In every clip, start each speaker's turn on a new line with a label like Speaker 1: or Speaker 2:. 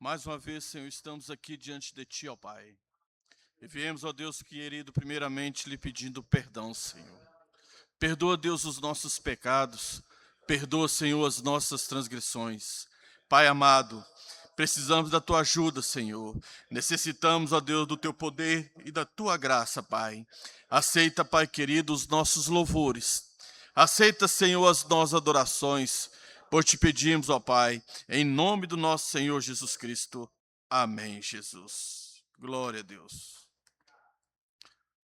Speaker 1: Mais uma vez, Senhor, estamos aqui diante de Ti, ó Pai. E viemos, ó Deus querido, primeiramente lhe pedindo perdão, Senhor. Perdoa, Deus, os nossos pecados. Perdoa, Senhor, as nossas transgressões. Pai amado, precisamos da Tua ajuda, Senhor. Necessitamos, ó Deus, do Teu poder e da Tua graça, Pai. Aceita, Pai querido, os nossos louvores. Aceita, Senhor, as nossas adorações. Pois te pedimos, ó Pai, em nome do nosso Senhor Jesus Cristo. Amém, Jesus. Glória a Deus.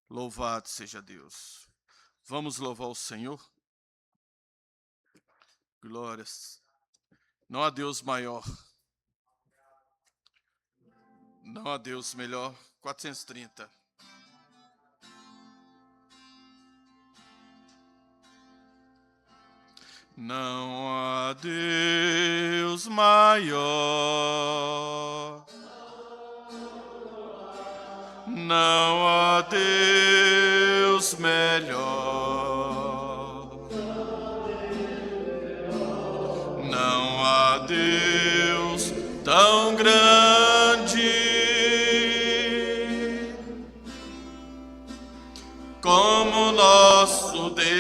Speaker 1: Louvado seja Deus. Vamos louvar o Senhor? Glórias. Não há Deus maior. Não há Deus melhor. 430. Não há Deus maior. Não há Deus melhor. Não há Deus tão grande como nosso Deus.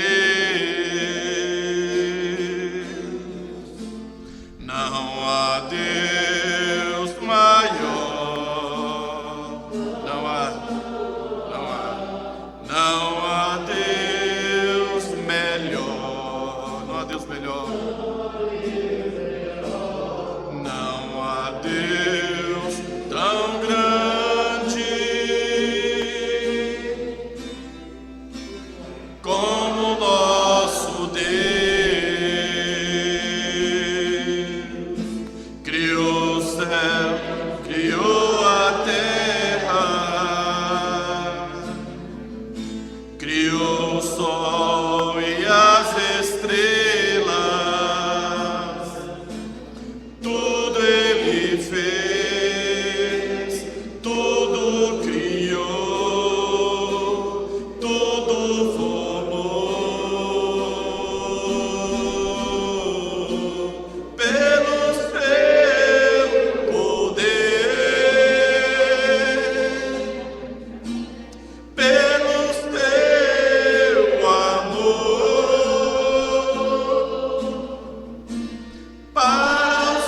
Speaker 1: Não há Deus maior. Não há Deus melhor. Não há Deus melhor. Não há Deus tão grande como nosso Deus. Criou o céu, criou a terra, criou o sol e as estrelas. Tudo Ele fez, tudo criou, tudo formou. Pelo seu poder, pelo seu amor, para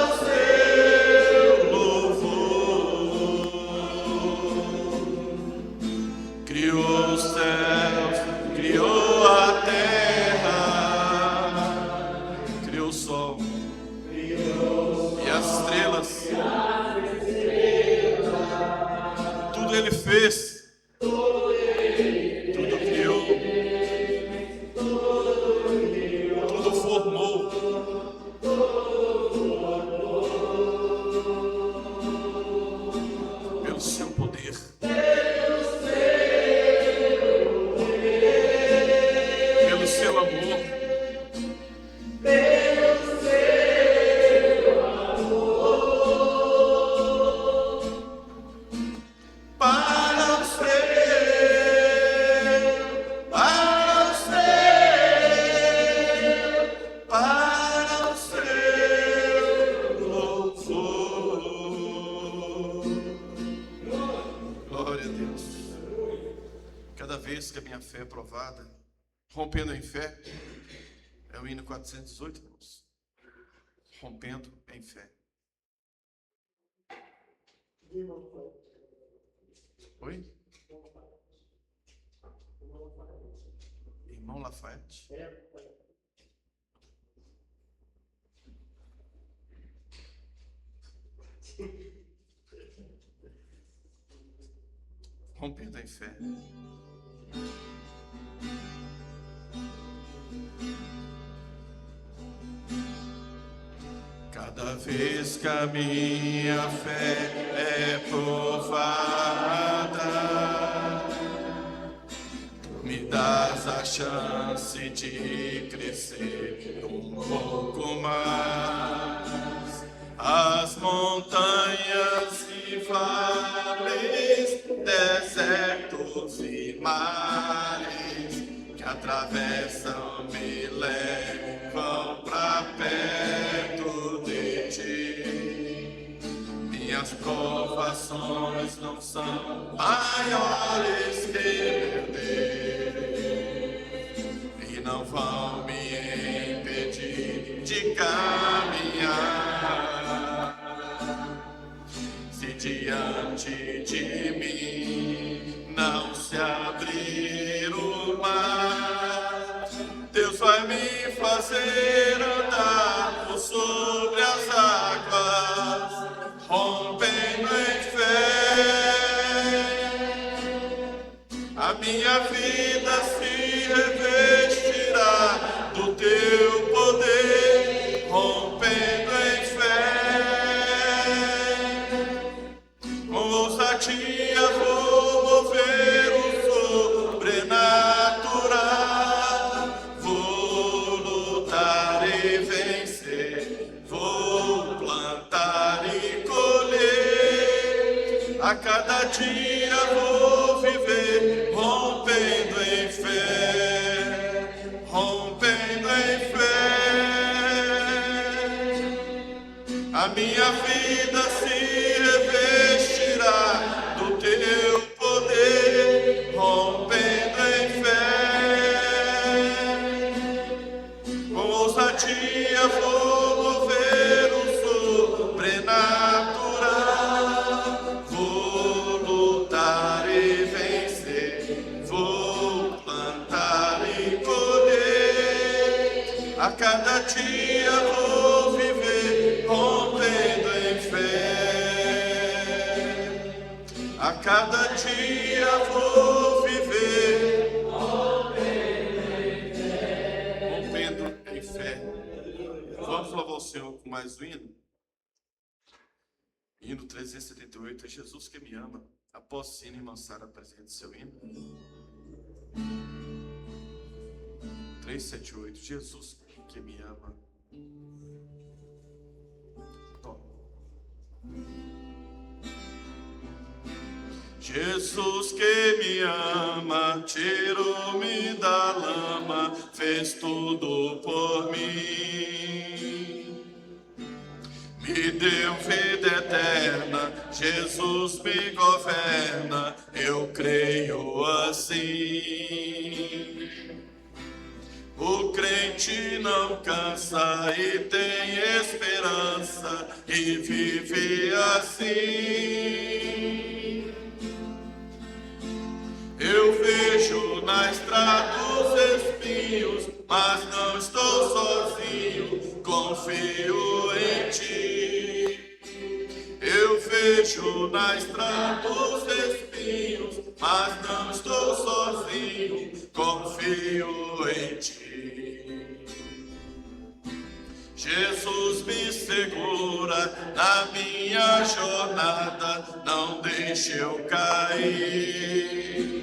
Speaker 1: o seu louvor. Criou os céus, criou a terra, criou o sol e as estrelas. Tudo Ele fez, tudo criou, tudo formou. Pelo seu poder, pelo seu amor, para o seu louvor. Glória a Deus. Cada vez que a minha fé é provada, rompendo em fé, é o hino 418, irmãos. Rompendo em fé. Oi? Irmão Lafayette. Rompendo em fé. Cada vez que a minha fé é provada, tu me dás a chance de crescer um pouco mais. As montanhas e vales, desertos e mares que atravessam, me levam pra perto de ti. Minhas provações não são maiores que meu Deus, e não vão me impedir de caminhar. Se diante de mim não se abrir o mar, Deus vai me fazer andar por sobre as águas, rompendo em fé. A minha vida se revestirá do teu poder, rompendo em fé. Com ousadia vou mover o sobrenatural, vou lutar e vencer, vou plantar e colher. A cada dia vou viver, rompendo em fé, rompendo em fé. A minha vida se revestirá do teu poder, rompendo em fé. Com ousadia vou mover o sobrenatural, vou lutar e vencer, vou plantar e colher. A cada dia vou viver, rompendo em fé. A cada dia vou viver, rompendo em fé. Vamos louvar o Senhor com mais um hino? Hino 378, é Jesus que me ama. Após o sino, irmã Sara, apresente seu hino. 378, Jesus que me ama. Toma. Jesus que me ama, tirou-me da lama, fez tudo por mim. Me deu vida eterna, Jesus me governa, eu creio assim. O crente não cansa e tem esperança e vive assim. Eu vejo na estrada os espinhos, mas não estou sozinho, confio em ti. Eu vejo na estrada os espinhos, mas não estou sozinho, confio em ti. Jesus me segura na minha jornada, não deixe eu cair.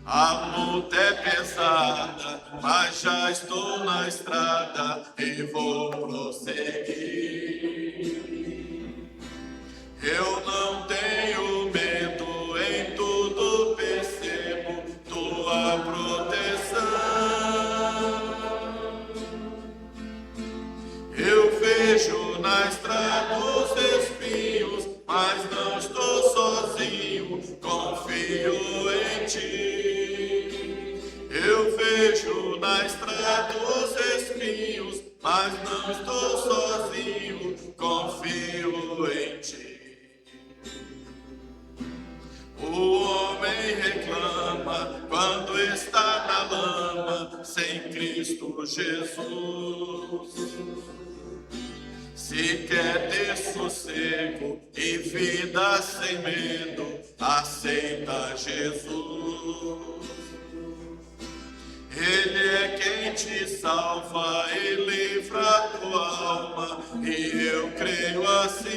Speaker 1: A luta é pesada, mas já estou na estrada e vou prosseguir. Eu não tenho medo, em tudo percebo tua proteção. Eu vejo na estrada os espinhos, mas não estou sozinho, confio em ti. Eu vejo na estrada os espinhos, mas não estou sozinho, confio em ti. O homem reclama quando está na lama, sem Cristo Jesus. Se quer ter sossego e vida sem medo, aceita Jesus. Ele é quem te salva e livra a tua alma, e eu creio assim.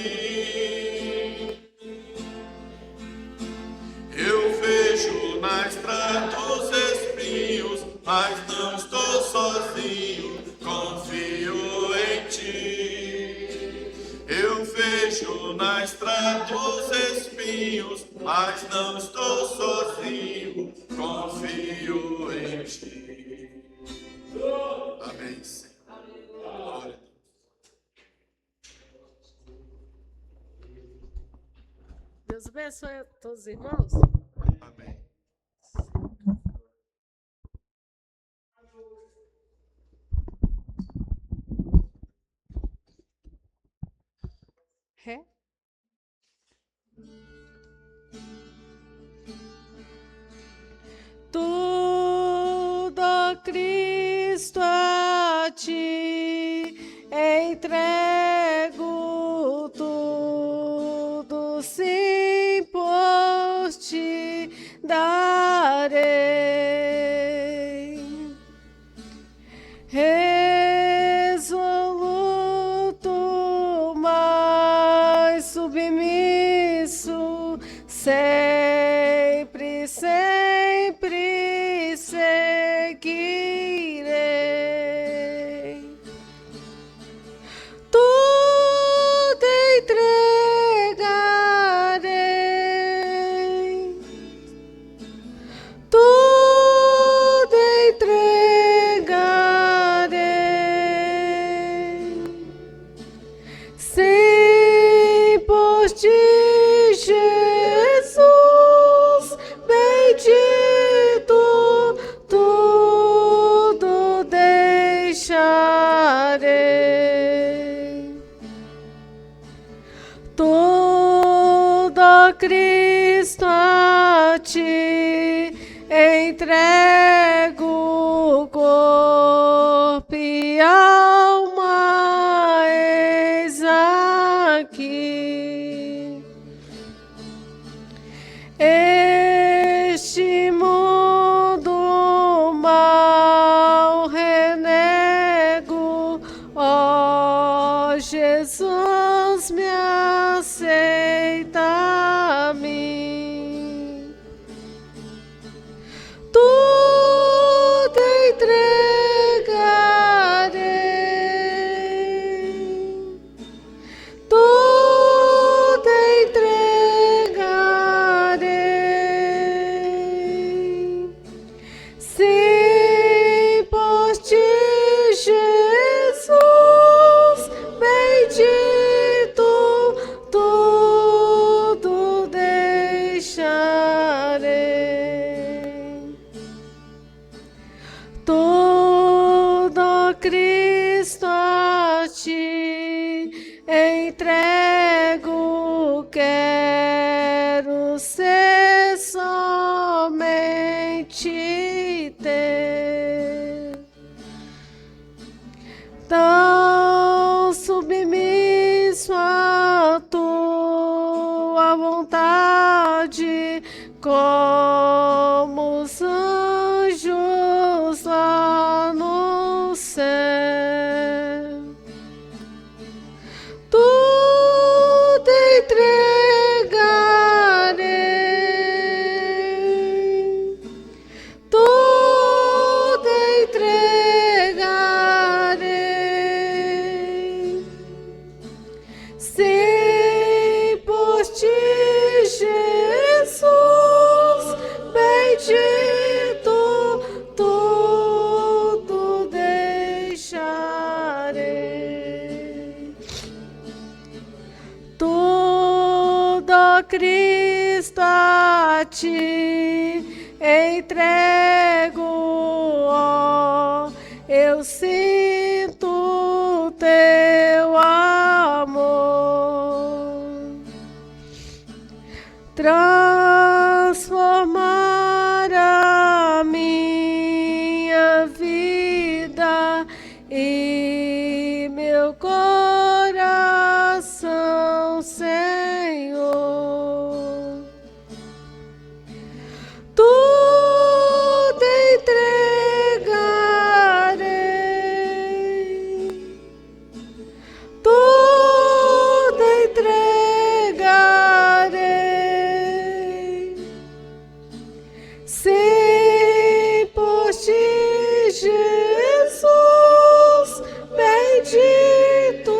Speaker 1: Eu vejo na estrada os espinhos, mas não estou sozinho, confio em ti. Eu vejo na estrada os espinhos, mas não estou sozinho, confio em ti.
Speaker 2: Deus abençoe a todos os irmãos.
Speaker 1: Amém.
Speaker 2: Ré. Tudo, ó Cristo, a ti entrego, tudo sim por ti darei. Resoluto, mas submisso, sempre, sempre seguirei. Tudo entregarei, tudo entregarei. Sim, por ti, Jesus, bendito, tudo deixarei. Tudo, ó Cristo, a ti entrego, corpo e alma, eis aqui. Este mundo mal renego, ó Jesus, me aceita a mim. Tudo entregarei, tudo entregarei. Sim, por ti, Jesus, bendito, tudo deixarei. Tudo, ó Cristo, a ti entrego, quero ser somente teu. Tão submisso à tua vontade, como os anjos lá no céu. Tudo entregarei, tudo entregarei. Sim, por ti, Jesus, bendito, tudo deixarei. Tudo, ó Cristo, a ti entrego, ó, eu sinto teu amor. Transformar a minha vida e meu coração, Senhor. Tudo entregarei, tudo entregarei. Sim, por ti, Jesus, bendito,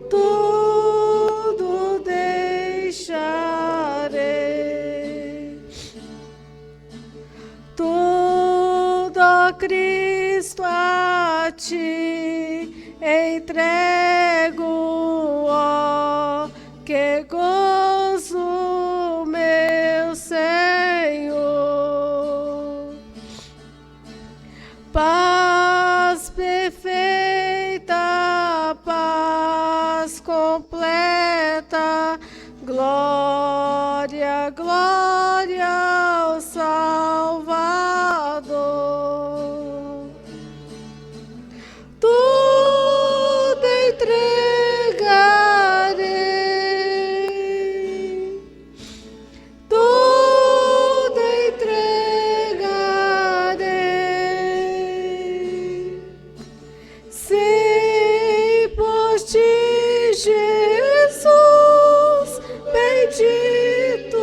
Speaker 2: tudo deixarei. Tudo, ó Cristo, a ti entrego, ó, que gozo completa. Glória, glória ao Salvador. Tudo entregarei, tudo entregarei. Sei por ti, Jesus, bendito,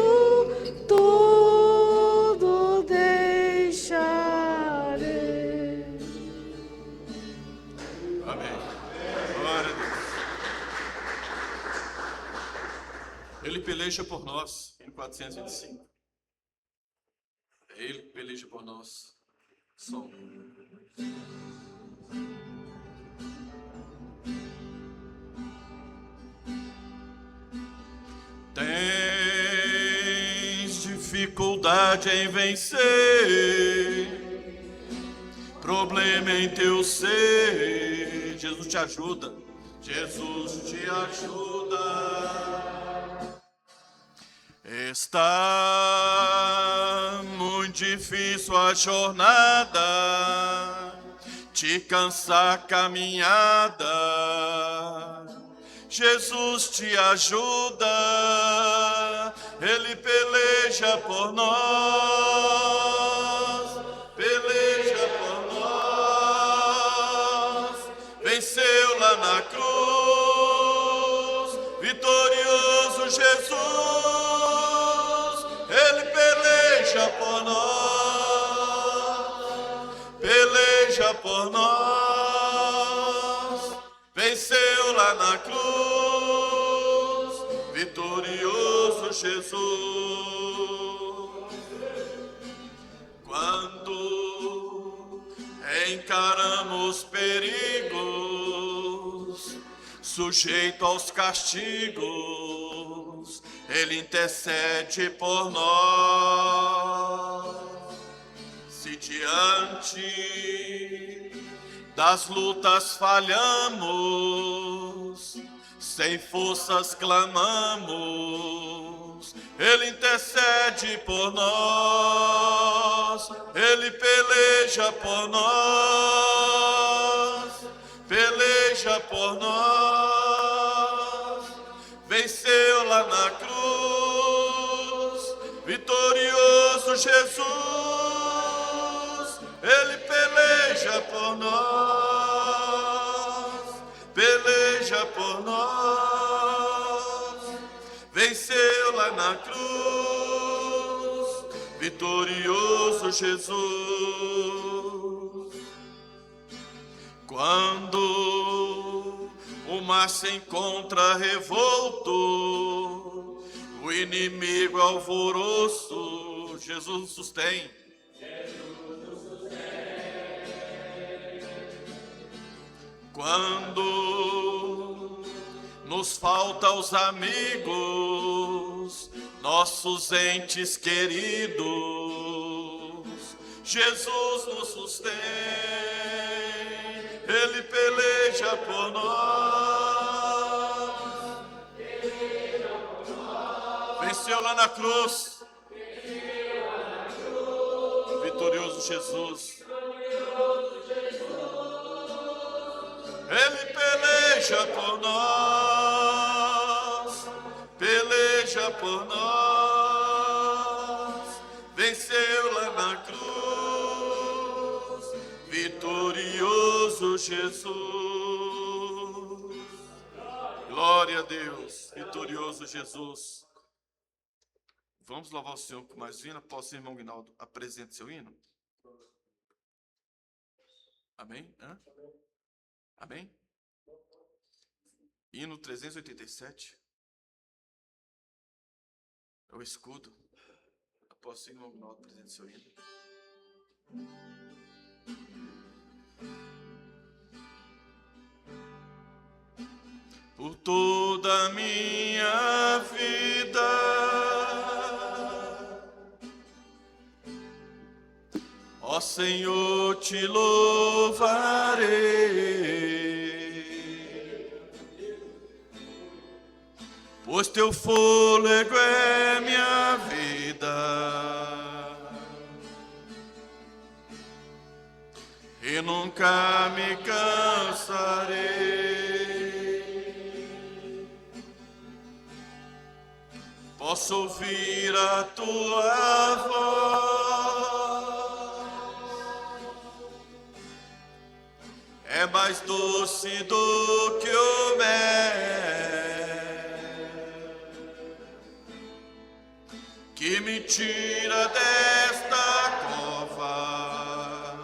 Speaker 2: tudo deixarei.
Speaker 1: Amém. Glória a Deus. Ele peleja por nós, em 425. Ele peleja por nós. Som. Tens dificuldade em vencer, problema em teu ser. Jesus te ajuda. Jesus te ajuda. Está muito difícil a jornada, te cansa a caminhada. Jesus te ajuda, Ele peleja por nós, peleja por nós. Venceu lá na cruz, vitorioso Jesus, Ele peleja por nós, peleja por nós. Venceu lá na cruz, vitorioso Jesus. Quando encaramos perigos, sujeito aos castigos, Ele intercede por nós. Se diante das lutas falhamos, sem forças clamamos, Ele intercede por nós, Ele peleja por nós, peleja por nós. Venceu lá na cruz, vitorioso Jesus, Ele peleja por nós, peleja por nós. Venceu lá na cruz, vitorioso Jesus. Quando o mar se encontra revolto, o inimigo é alvoroço, Jesus sustém. Quando nos falta os amigos, nossos entes queridos, Jesus nos sustém, Ele peleja por nós, venceu lá na cruz, vitorioso Jesus. Ele peleja por nós, peleja por nós. Venceu lá na cruz, vitorioso Jesus. Glória a Deus, vitorioso Jesus. Vamos louvar o Senhor com mais hino. Posso, irmão Guinaldo, apresente seu hino? Amém? Hã? Amém? Hino 387. É o escudo. Após o irmão Guinaldo, apresente seu hino. Por toda a minha vida, ó Senhor, te louvarei. pois teu fôlego é minha vida. E nunca me cansarei. Posso ouvir a tua voz, é mais doce do que o mel, que me tira desta cova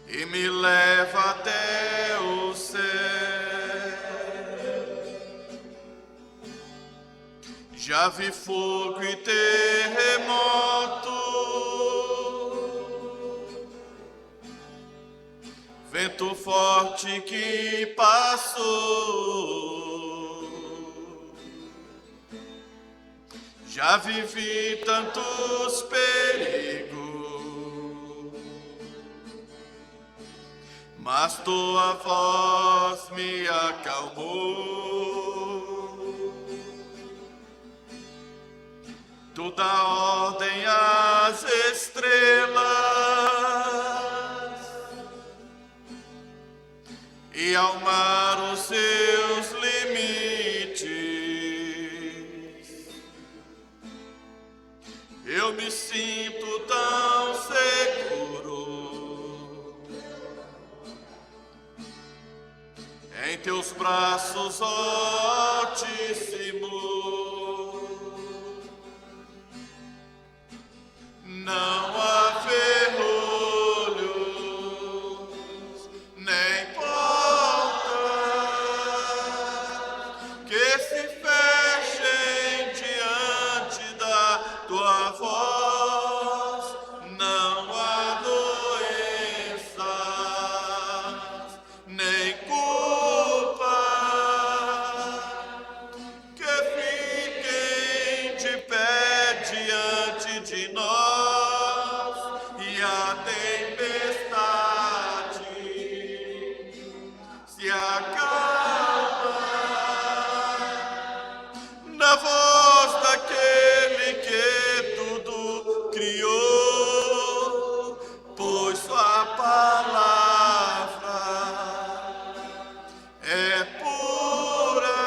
Speaker 1: e me leva até o céu. Já vi fogo e terremoto, vento forte que passou. Já vivi tantos perigos, mas tua voz me acalmou. Tu dá ordem às estrelas e ao mar os seus limites. Eu me sinto tão seguro em teus braços, Altíssimo. Não há ferrolhos, nem portas que se fechem diante da tua voz. Não há doenças, nem culpa que fiquem de pé diante de nós. E a tempestade se acalma na voz daquele que tudo criou, pois sua palavra é pura,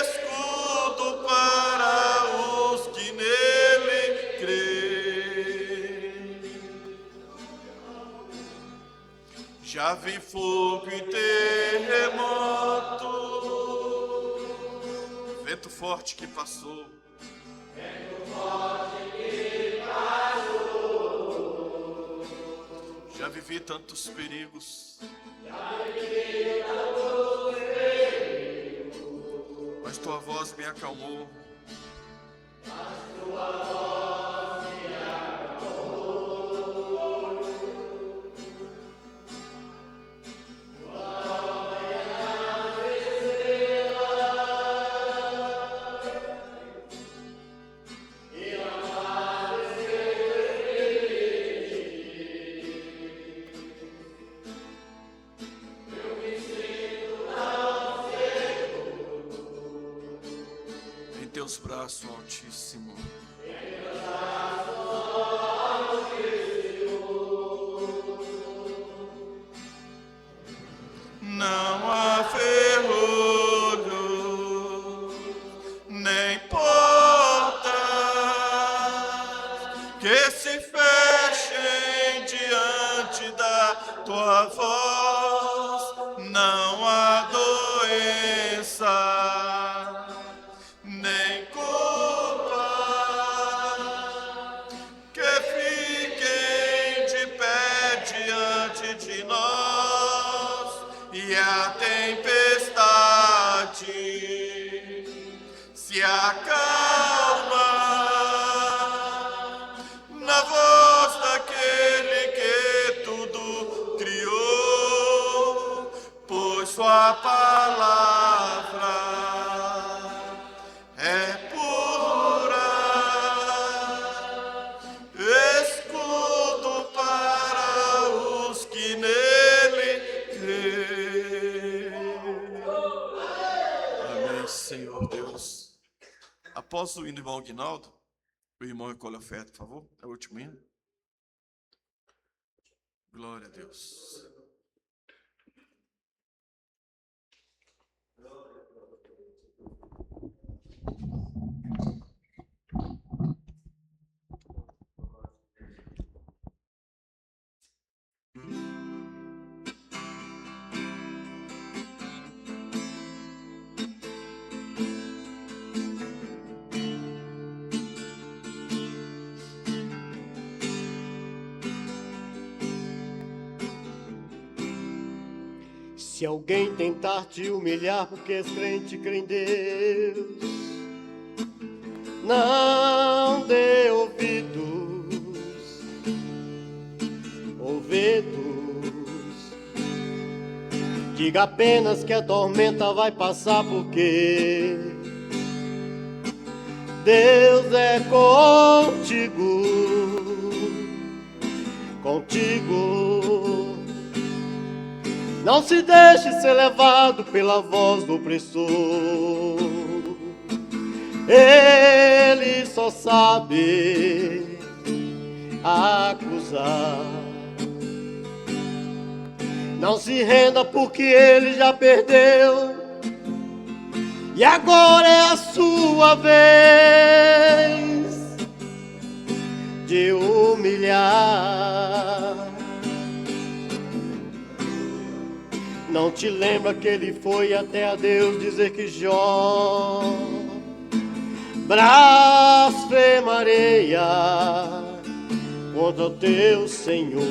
Speaker 1: escudo para os que nele creem. Já vi fogo e terremoto, vento forte que passou. Já vivi tantos perigos, mas tua voz me acalmou. Em teus braços, Altíssimo. Não há ferrolho, nem portas que se fechem diante da tua voz. Não há doença, nem culpa que fiquem de pé diante de nós. E a tempestade se acalma na voz daquele que tudo criou, pois sua palavra é pura, escudo para os que nele creem. Após o hino do irmão Aguinaldo, o irmão recolhe a oferta, por favor. É o último hino. Glória a Deus.
Speaker 3: Se alguém tentar te humilhar porque és crente, crê em Deus, não dê ouvidos, diga apenas que a tormenta vai passar, porque Deus é contigo. Não se deixe ser levado pela voz do opressor. Ele só sabe acusar. Não se renda porque ele já perdeu, e agora é a sua vez de humilhar. Não te lembra que ele foi até a Deus dizer que Jó blasfemaria contra o teu Senhor?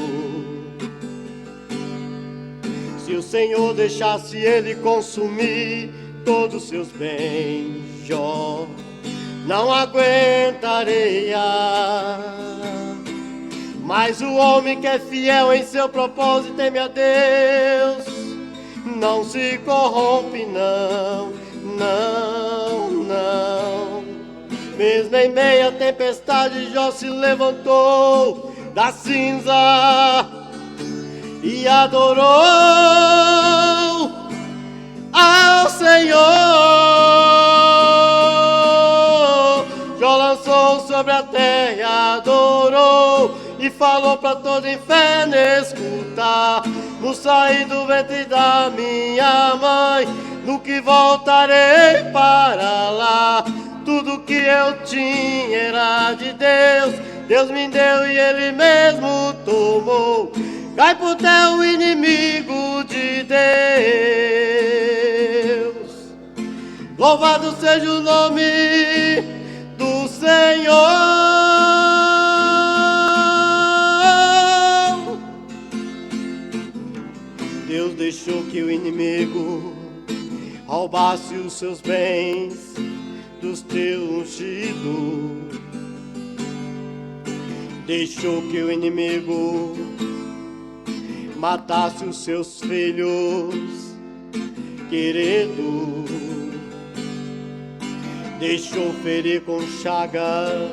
Speaker 3: Se o Senhor deixasse ele consumir todos os seus bens, Jó não aguentaria. Mas o homem que é fiel em seu propósito e teme a Deus não se corrompe, não. Mesmo em meia tempestade, Jó se levantou da cinza e adorou ao Senhor. Jó lançou sobre a terra e adorou, e falou para todo o inferno escutar: no sair do ventre da minha mãe, no que voltarei para lá. Tudo que eu tinha era de Deus, Deus me deu e Ele mesmo tomou. Cai pro teu inimigo de Deus. Louvado seja o nome do Senhor. Deus deixou que o inimigo roubasse os seus bens dos teus ungidos. Deixou que o inimigo matasse os seus filhos queridos. Deixou ferir com chagas,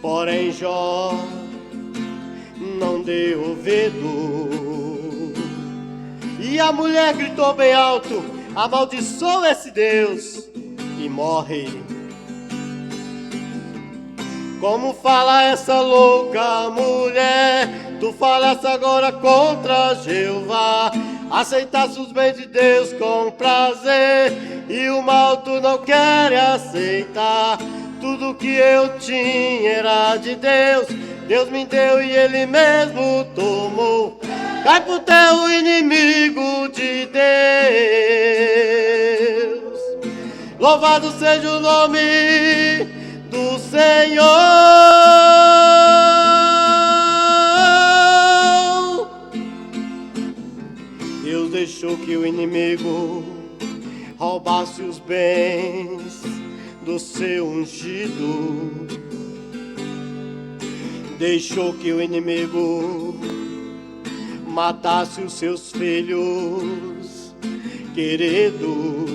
Speaker 3: porém Jó não deu ouvido. E a mulher gritou bem alto: amaldiçoa esse Deus, e morre. Como fala essa louca mulher? Tu falas agora contra Jeová. Aceitaste os bens de Deus com prazer, e o mal tu não queres aceitar. Tudo que eu tinha era de Deus, Deus me deu e Ele mesmo tomou. Cai pro teu inimigo de Deus. Louvado seja o nome do Senhor. Deus deixou que o inimigo roubasse os bens do seu ungido. Deixou que o inimigo matasse os seus filhos queridos.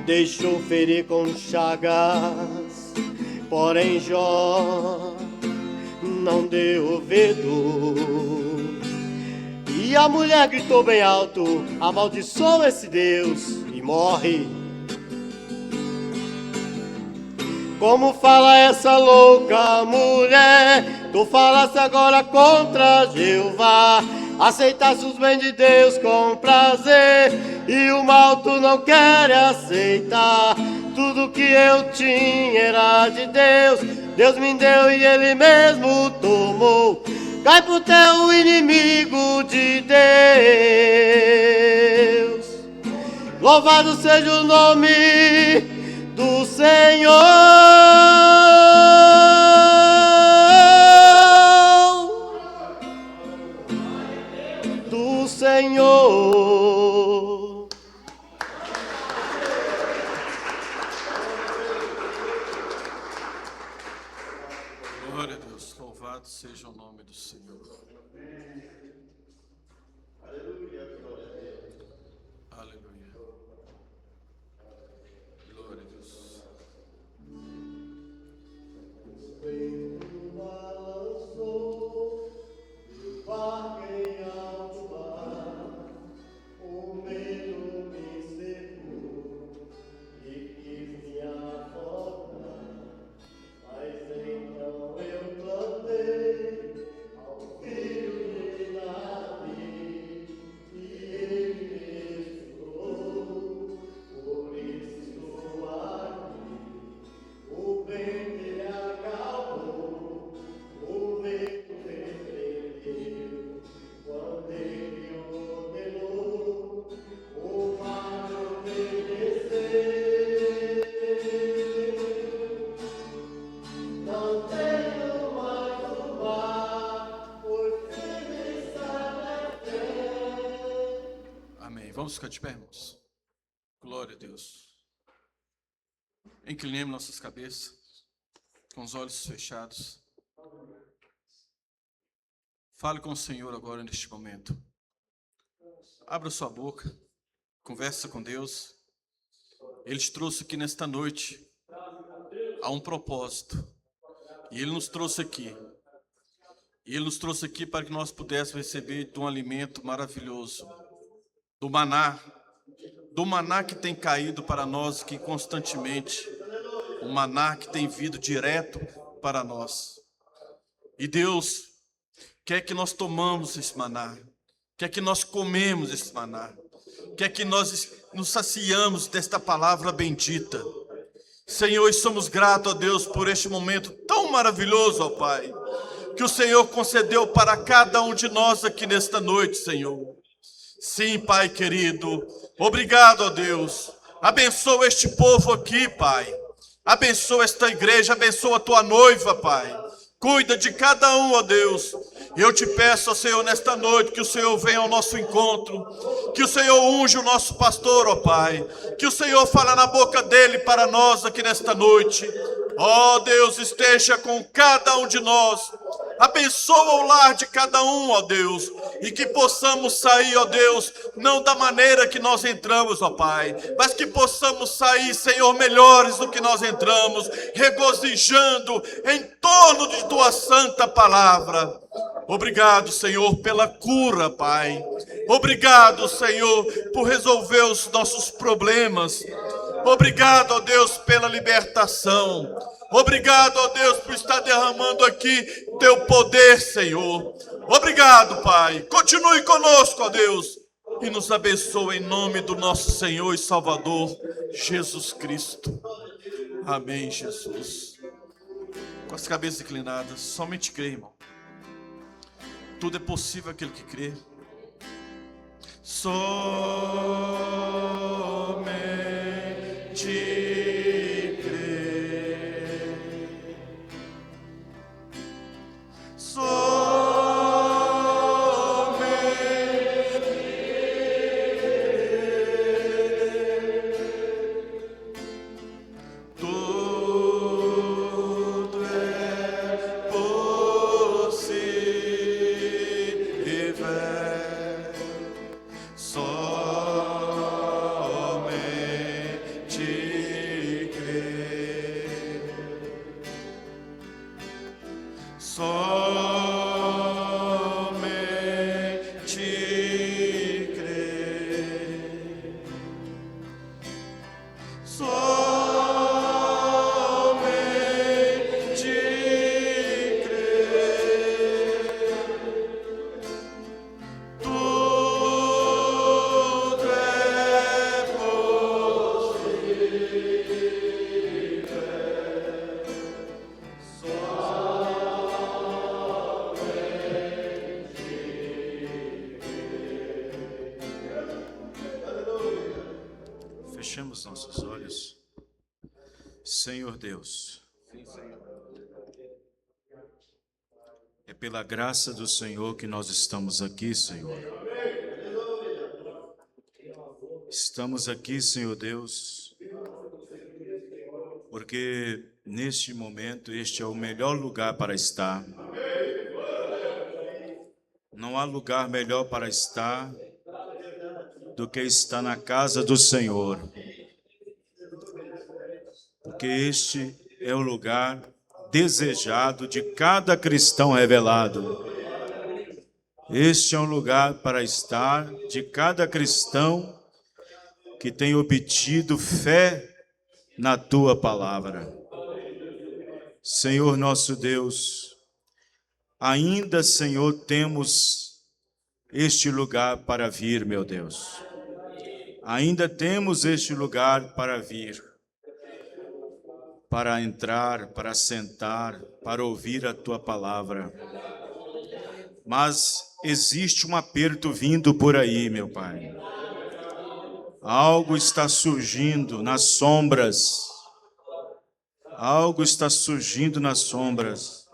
Speaker 3: Deixou ferir com chagas, porém Jó não deu ouvido. E a mulher gritou bem alto: amaldiçoa esse Deus, e morre. Como fala essa louca mulher, tu falaste agora contra Jeová. Aceitaste os bens de Deus com prazer, e o mal tu não queres aceitar. Tudo que eu tinha era de Deus, Deus me deu e Ele mesmo tomou. Cai pro teu inimigo de Deus. Louvado seja o nome do Senhor, do Senhor.
Speaker 1: Glória a Deus, louvado seja o nome do Senhor. Aleluia. Glória a Deus. Vamos ficar de pé, irmãos. Glória a Deus. Inclinemos nossas cabeças, com os olhos fechados. Fale com o Senhor agora neste momento. Abra sua boca, conversa com Deus. Ele te trouxe aqui nesta noite a um propósito. E Ele nos trouxe aqui. E Ele nos trouxe aqui para que nós pudéssemos receber de um alimento maravilhoso. Do maná que tem caído para nós aqui constantemente, o maná que tem vindo direto para nós. E Deus quer que nós tomamos esse maná, quer que nós comemos esse maná, quer que nós nos saciamos desta palavra bendita. Senhor, e somos gratos a Deus por este momento tão maravilhoso, ó Pai, que o Senhor concedeu para cada um de nós aqui nesta noite, Senhor. Sim, Pai querido, obrigado, ó Deus. Abençoa este povo aqui, Pai. Abençoa esta igreja, abençoa a tua noiva, Pai. Cuida de cada um, ó Deus. Eu te peço, ó Senhor, nesta noite, que o Senhor venha ao nosso encontro, que o Senhor unja o nosso pastor, ó Pai, que o Senhor fale na boca dele para nós aqui nesta noite. Ó Deus, esteja com cada um de nós. Abençoa o lar de cada um, ó Deus, e que possamos sair, ó Deus, não da maneira que nós entramos, ó Pai, mas que possamos sair, Senhor, melhores do que nós entramos, regozijando em torno de tua santa palavra. Obrigado, Senhor, pela cura, Pai. Obrigado, Senhor, por resolver os nossos problemas. Obrigado, ó Deus, pela libertação. Obrigado, ó Deus, por estar derramando aqui teu poder, Senhor. Obrigado, Pai. Continue conosco, ó Deus, e nos abençoe em nome do nosso Senhor e Salvador, Jesus Cristo. Amém, Jesus. Com as cabeças inclinadas, somente crê, irmão. Tudo é possível aquele que crê. Somente
Speaker 4: Fechemos nossos olhos. Senhor Deus, é pela graça do Senhor que nós estamos aqui, Senhor. Estamos aqui, Senhor Deus, porque neste momento este é o melhor lugar para estar. Não há lugar melhor para estar do que estar na casa do Senhor. Porque este é o lugar desejado de cada cristão revelado. Este é um lugar para estar de cada cristão que tem obtido fé na tua palavra. Senhor nosso Deus, ainda, Senhor, temos este lugar para vir, meu Deus. Ainda temos este lugar para vir, para entrar, para sentar, para ouvir a tua palavra. Mas existe um aperto vindo por aí, meu Pai. Algo está surgindo nas sombras. Algo está surgindo nas sombras.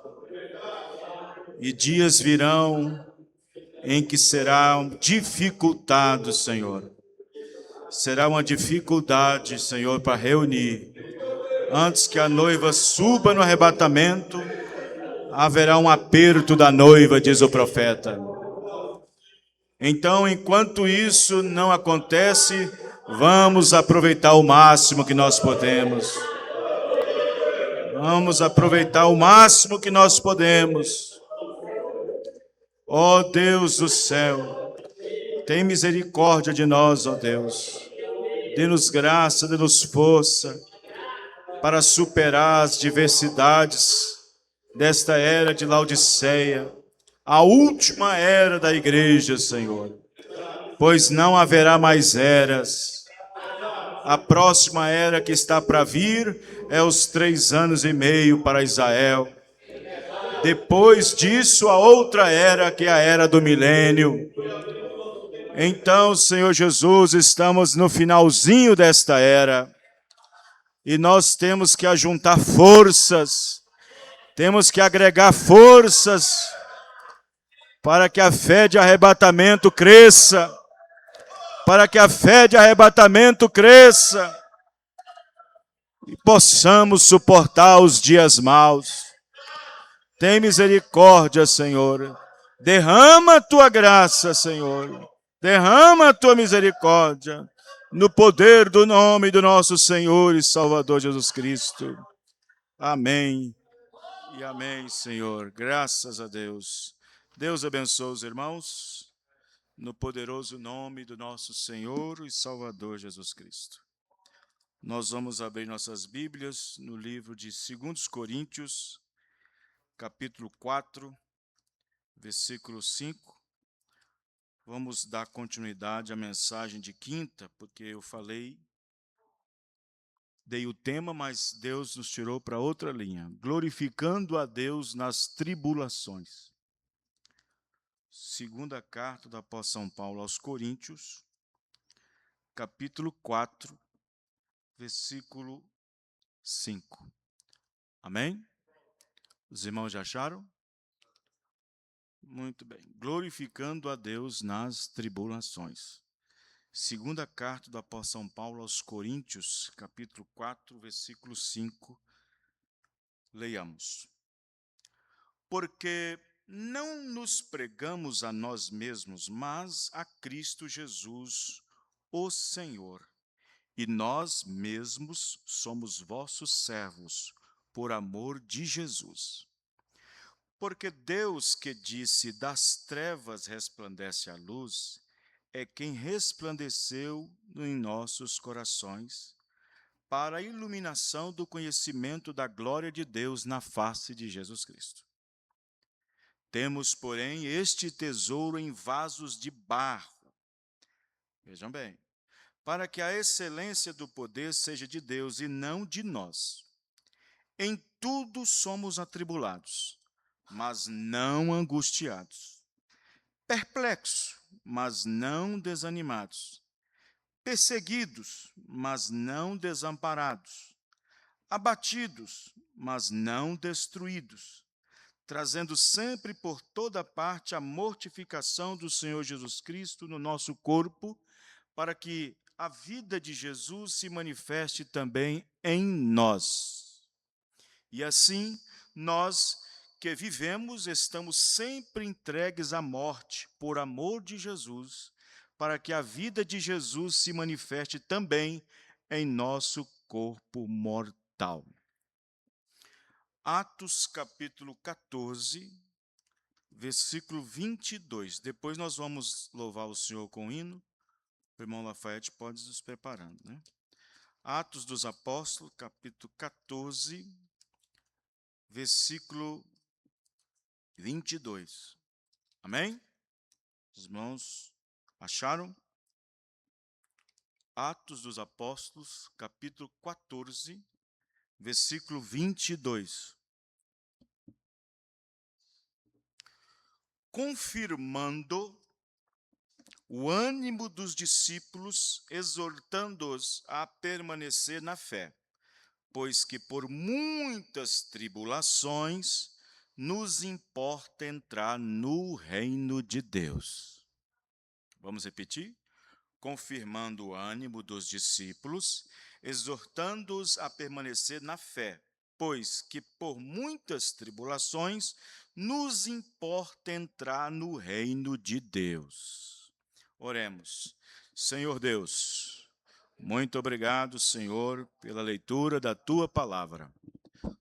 Speaker 4: E dias virão em que será dificultado, Senhor. Será uma dificuldade, Senhor, para reunir. Antes que a noiva suba no arrebatamento, haverá um aperto da noiva, diz o profeta. Então, enquanto isso não acontece, vamos aproveitar o máximo que nós podemos. Vamos aproveitar o máximo que nós podemos. Ó Deus do céu, tem misericórdia de nós, ó Deus. Dê-nos graça, dê-nos força para superar as diversidades desta era de Laodiceia, a última era da igreja, Senhor. Pois não haverá mais eras. A próxima era que está para vir é os 3 anos e meio para Israel. Depois disso, a outra era, que é a era do milênio. Então, Senhor Jesus, estamos no finalzinho desta era e nós temos que ajuntar forças, temos que agregar forças para que a fé de arrebatamento cresça, para que a fé de arrebatamento cresça e possamos suportar os dias maus. Tem misericórdia, Senhor. Derrama a tua graça, Senhor. Derrama a tua misericórdia no poder do nome do nosso Senhor e Salvador Jesus Cristo. Amém e amém, Senhor. Graças a Deus. Deus abençoe os irmãos no poderoso nome do nosso Senhor e Salvador Jesus Cristo. Nós vamos abrir nossas Bíblias no livro de 2 Coríntios, capítulo 4, versículo 5. Vamos dar continuidade à mensagem de quinta, porque eu dei o tema, mas Deus nos tirou para outra linha. Glorificando a Deus nas tribulações. Segunda carta do apóstolo São Paulo aos Coríntios, capítulo 4, versículo 5. Amém? Os irmãos já acharam? Muito bem. Glorificando a Deus nas tribulações. Segunda carta do apóstolo São Paulo aos Coríntios, capítulo 4, versículo 5. Leiamos. Porque não nos pregamos a nós mesmos, mas a Cristo Jesus, o Senhor. E nós mesmos somos vossos servos, por amor de Jesus. Porque Deus, que disse, das trevas resplandece a luz, é quem resplandeceu em nossos corações, para a iluminação do conhecimento da glória de Deus na face de Jesus Cristo. Temos, porém, este tesouro em vasos de barro. Vejam bem, para que a excelência do poder seja de Deus e não de nós. Em tudo somos atribulados, mas não angustiados, perplexos, mas não desanimados, perseguidos, mas não desamparados, abatidos, mas não destruídos, trazendo sempre por toda parte a mortificação do Senhor Jesus Cristo no nosso corpo, para que a vida de Jesus se manifeste também em nós. E assim, nós que vivemos, estamos sempre entregues à morte por amor de Jesus, para que a vida de Jesus se manifeste também em nosso corpo mortal. Atos capítulo 14, versículo 22. Depois nós vamos louvar o Senhor com o hino. O irmão Lafayette pode nos preparando, né? Atos dos Apóstolos, capítulo 14, versículo 22. Amém? Os irmãos acharam? Atos dos Apóstolos, capítulo 14, versículo 22. Confirmando o ânimo dos discípulos, exortando-os a permanecer na fé, pois que por muitas tribulações nos importa entrar no reino de Deus. Vamos repetir? Confirmando o ânimo dos discípulos, exortando-os a permanecer na fé, pois que por muitas tribulações nos importa entrar no reino de Deus. Oremos. Senhor Deus, muito obrigado, Senhor, pela leitura da Tua palavra.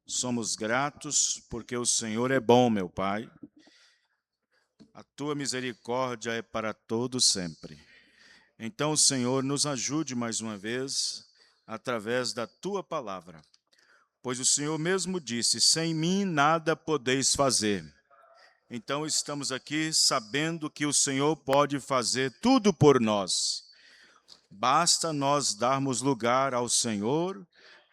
Speaker 4: Somos gratos porque o Senhor é bom, meu Pai. A Tua misericórdia é para todos sempre. Então, Senhor, nos ajude mais uma vez através da Tua palavra. Pois o Senhor mesmo disse, sem mim nada podeis fazer. Então estamos aqui sabendo que o Senhor pode fazer tudo por nós. Basta nós darmos lugar ao Senhor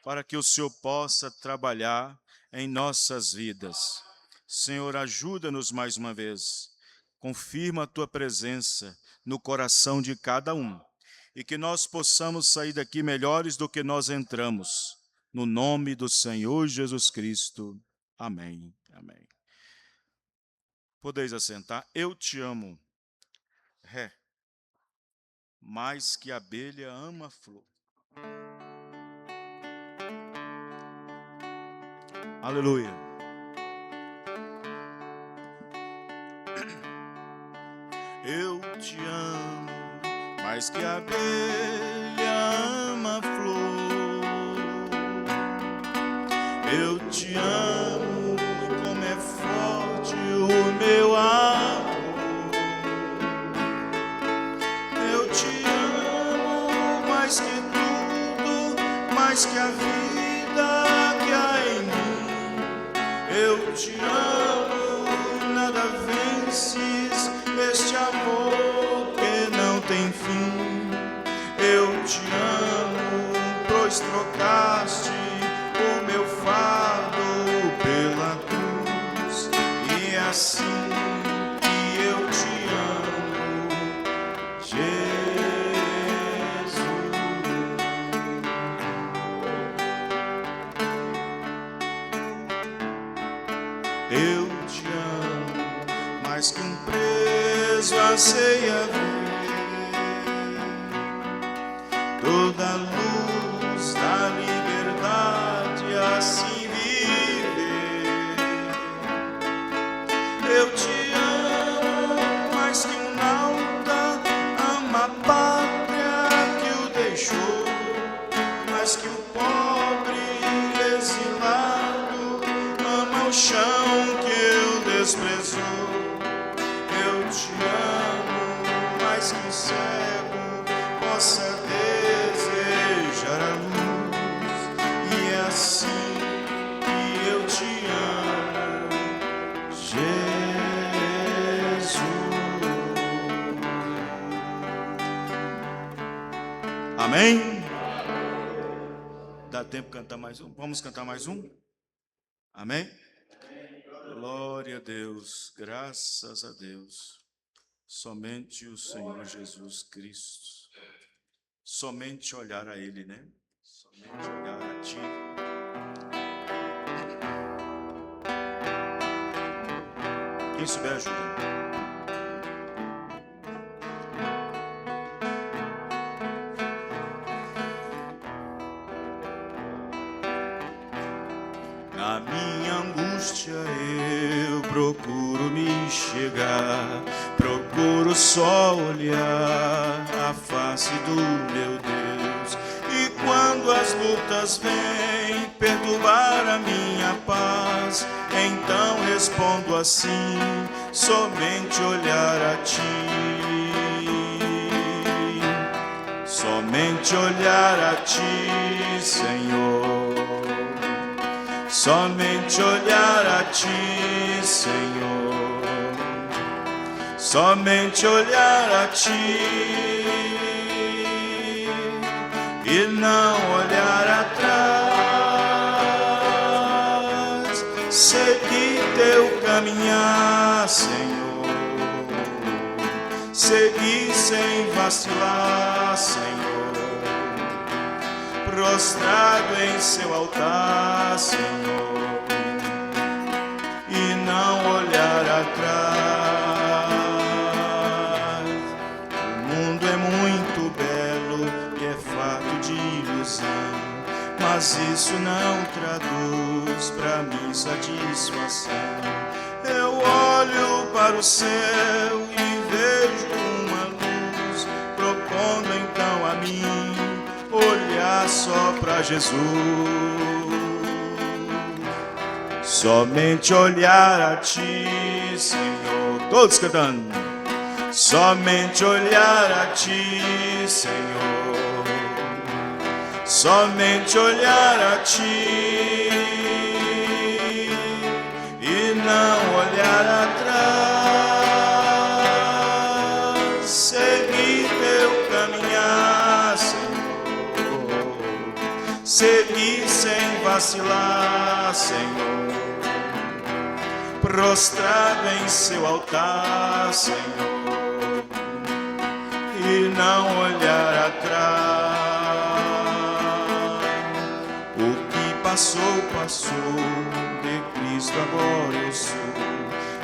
Speaker 4: para que o Senhor possa trabalhar em nossas vidas. Senhor, ajuda-nos mais uma vez. Confirma a Tua presença no coração de cada um e que nós possamos sair daqui melhores do que nós entramos. No nome do Senhor Jesus Cristo. Amém. Amém. Podeis assentar. Eu te amo, Ré, mais que a abelha ama a flor. Aleluia. Eu te amo, mais que a abelha ama a flor. Eu te amo, como é forte o meu amor. Eu te amo mais que tudo, mais que a vida que há em mim. Eu te amo, nada vences este amor que não tem fim. Eu te amo, pois trocaste o meu fardo pela cruz. E é assim que eu te amo, Jesus. Eu te amo, mais que um preso anseia ver toda a luz da liberdade assim viver. Eu te amo mais que um nauta ama a pátria que o deixou, mais que o pobre exilado ama o chão que o desprezou. Eu te amo mais que o cego possa desejar a luz. E é assim que eu te amo, Jesus. Amém? Dá tempo de cantar mais um? Vamos cantar mais um? Amém? Glória a Deus, graças a Deus. Somente o Senhor Jesus Cristo. somente olhar a Ele, né? Somente olhar a Ti. Quem souber, ajuda. Na minha angústia eu procuro me chegar, procuro só olhar a face do meu Deus. E quando as lutas vêm perturbar a minha paz, então respondo assim: somente olhar a Ti. Somente olhar a Ti, Senhor. Somente olhar a Ti, Senhor. Somente olhar a Ti e não olhar atrás. Seguir Teu caminhar, Senhor. Seguir sem vacilar, Senhor. Prostrado em Seu altar, Senhor, e não olhar atrás. O mundo é muito belo e é fato de ilusão, mas isso não traduz pra mim satisfação. Eu olho para o céu e vejo uma luz, propondo então a mim olhar só pra Jesus. Somente olhar a Ti, Senhor. Todos cantando. Somente olhar a Ti, Senhor. Somente olhar a Ti e não olhar atrás. Seguir Teu caminhar, Senhor. Seguir sem vacilar, Senhor. Prostrado em Seu altar, Senhor, e não olhar atrás. O que passou, passou, de Cristo agora eu sou.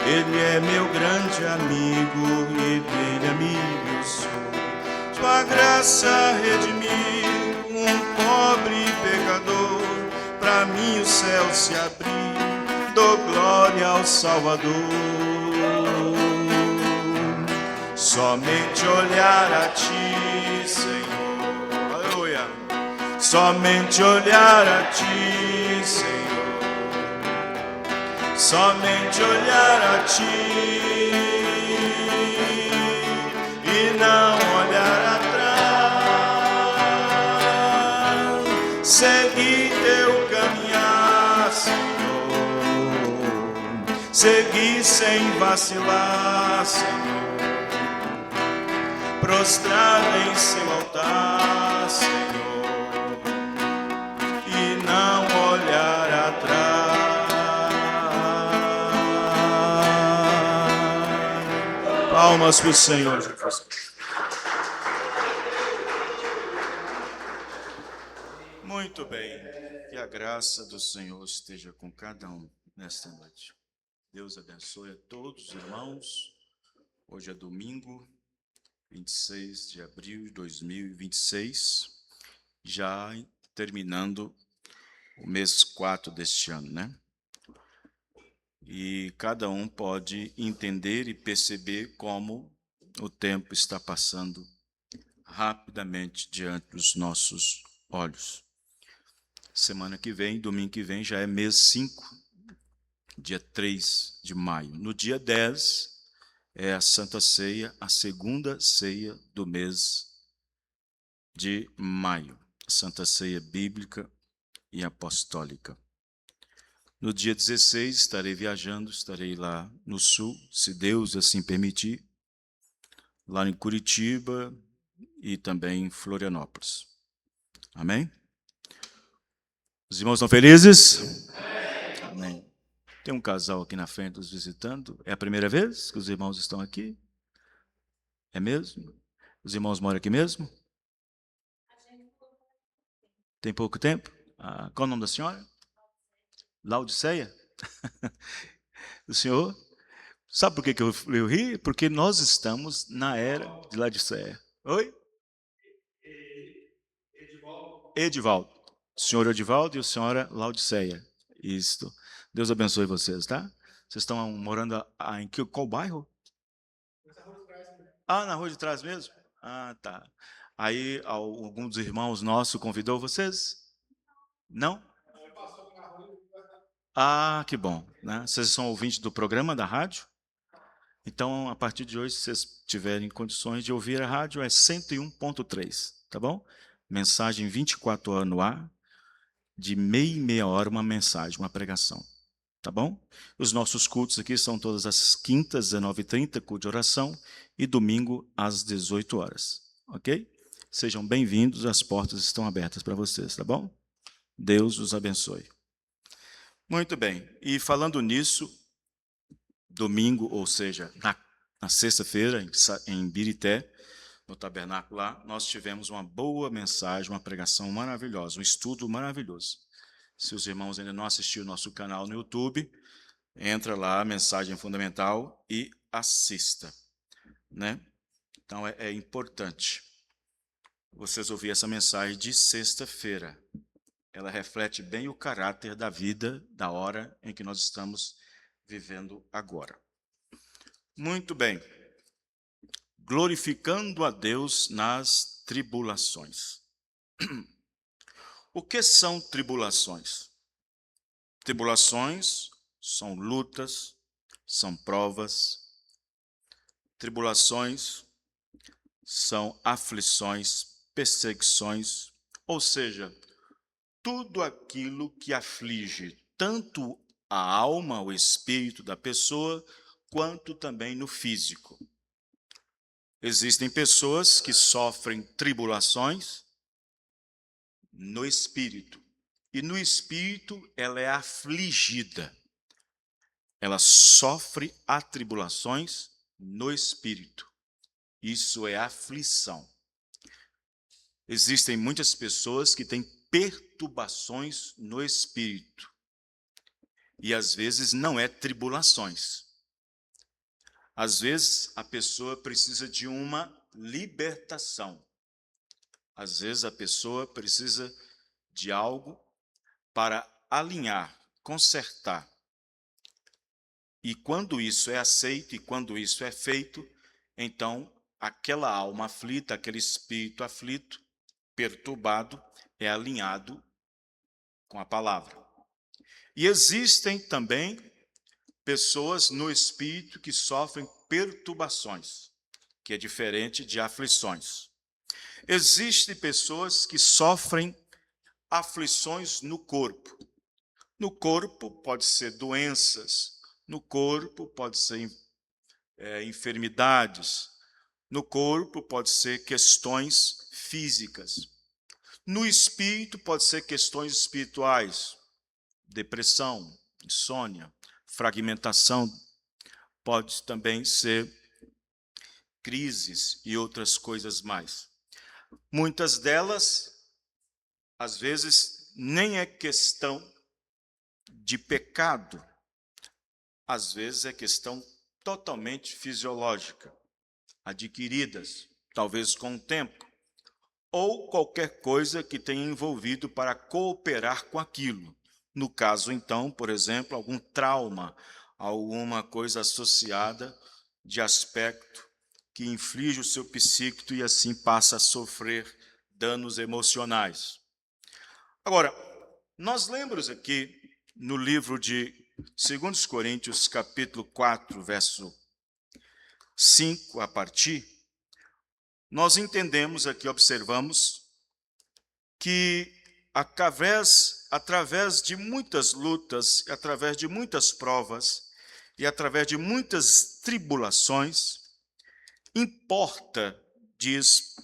Speaker 4: Ele é meu grande amigo e dele amigo eu sou. Sua graça redimiu um pobre pecador, pra mim o céu se abriu, dou glória ao Salvador. Somente olhar a Ti, Senhor. Aleluia. Somente olhar a Ti, Senhor. Somente olhar a Ti e não olhar atrás. Seguir Teu caminhar, Senhor. Seguir sem vacilar, Senhor. Prostrado em Seu altar, Senhor, e não olhar atrás. Palmas para o Senhor. Muito bem. Que a graça do Senhor esteja com cada um nesta noite. Deus abençoe a todos os irmãos. Hoje é domingo, 26 de abril de 2026, já terminando o mês 4 deste ano, né? E cada um pode entender e perceber como o tempo está passando rapidamente diante dos nossos olhos. Semana que vem, domingo que vem, já é mês 5, dia 3 de maio. No dia 10, é a Santa Ceia, a segunda ceia do mês de maio. Santa Ceia bíblica e apostólica. No dia 16 estarei viajando, estarei lá no sul, se Deus assim permitir, lá em Curitiba e também em Florianópolis. Amém? Os irmãos estão felizes? Amém. Tem um casal aqui na frente nos visitando. É a primeira vez que os irmãos estão aqui? É mesmo? Os irmãos moram aqui mesmo? Tem pouco tempo? Qual o nome da senhora? Laodiceia? O senhor? Sabe por que eu ri? Porque nós estamos na era de Laodiceia. Oi? Edivaldo. Senhor Edivaldo e a senhora Laodiceia. Isto. Deus abençoe vocês, tá? Vocês estão morando em qual bairro? Na rua de trás mesmo? Tá. Aí algum dos irmãos nossos convidou vocês? Não? Que bom, né? Vocês são ouvintes do programa da rádio? Então, a partir de hoje, se vocês tiverem condições de ouvir a rádio, é 101.3, tá bom? Mensagem 24 horas no ar, de meia em meia hora, uma mensagem, uma pregação, tá bom? Os nossos cultos aqui são todas as quintas, 19h30, culto de oração, e domingo, às 18 horas, ok? Sejam bem-vindos, as portas estão abertas para vocês, tá bom? Deus os abençoe. Muito bem, e falando nisso, domingo, ou seja, na sexta-feira, em Birité, no tabernáculo lá, nós tivemos uma boa mensagem, uma pregação maravilhosa, um estudo maravilhoso. Se os irmãos ainda não assistiram o nosso canal no YouTube, entra lá, Mensagem Fundamental, e assista, né? Então, é importante vocês ouvirem essa mensagem de sexta-feira. Ela reflete bem o caráter da vida, da hora em que nós estamos vivendo agora. Muito bem. Glorificando a Deus nas tribulações. O que são tribulações? Tribulações são lutas, são provas. Tribulações são aflições, perseguições, ou seja, tudo aquilo que aflige tanto a alma, o espírito da pessoa, quanto também no físico. Existem pessoas que sofrem tribulações no espírito. E no espírito ela é afligida. Ela sofre atribulações no espírito. Isso é aflição. Existem muitas pessoas que têm perturbações no espírito. E às vezes não é tribulações. Às vezes a pessoa precisa de uma libertação. Às vezes a pessoa precisa de algo para alinhar, consertar. E quando isso é aceito e quando isso é feito, então aquela alma aflita, aquele espírito aflito, perturbado, é alinhado com a palavra. E existem também pessoas no espírito que sofrem perturbações, que é diferente de aflições. Existem pessoas que sofrem aflições no corpo. No corpo pode ser doenças, no corpo pode ser enfermidades, no corpo pode ser questões físicas. No espírito pode ser questões espirituais, depressão, insônia, fragmentação, pode também ser crises e outras coisas mais. Muitas delas, às vezes, nem é questão de pecado, às vezes é questão totalmente fisiológica, adquiridas, talvez com o tempo, ou qualquer coisa que tenha envolvido para cooperar com aquilo. No caso, então, por exemplo, algum trauma, alguma coisa associada de aspecto que inflige o seu psíquico e assim passa a sofrer danos emocionais. Agora, nós lembramos aqui no livro de 2 Coríntios, capítulo 4, verso 5 a partir, nós entendemos aqui, observamos, que através de muitas lutas, através de muitas provas e através de muitas tribulações, importa, diz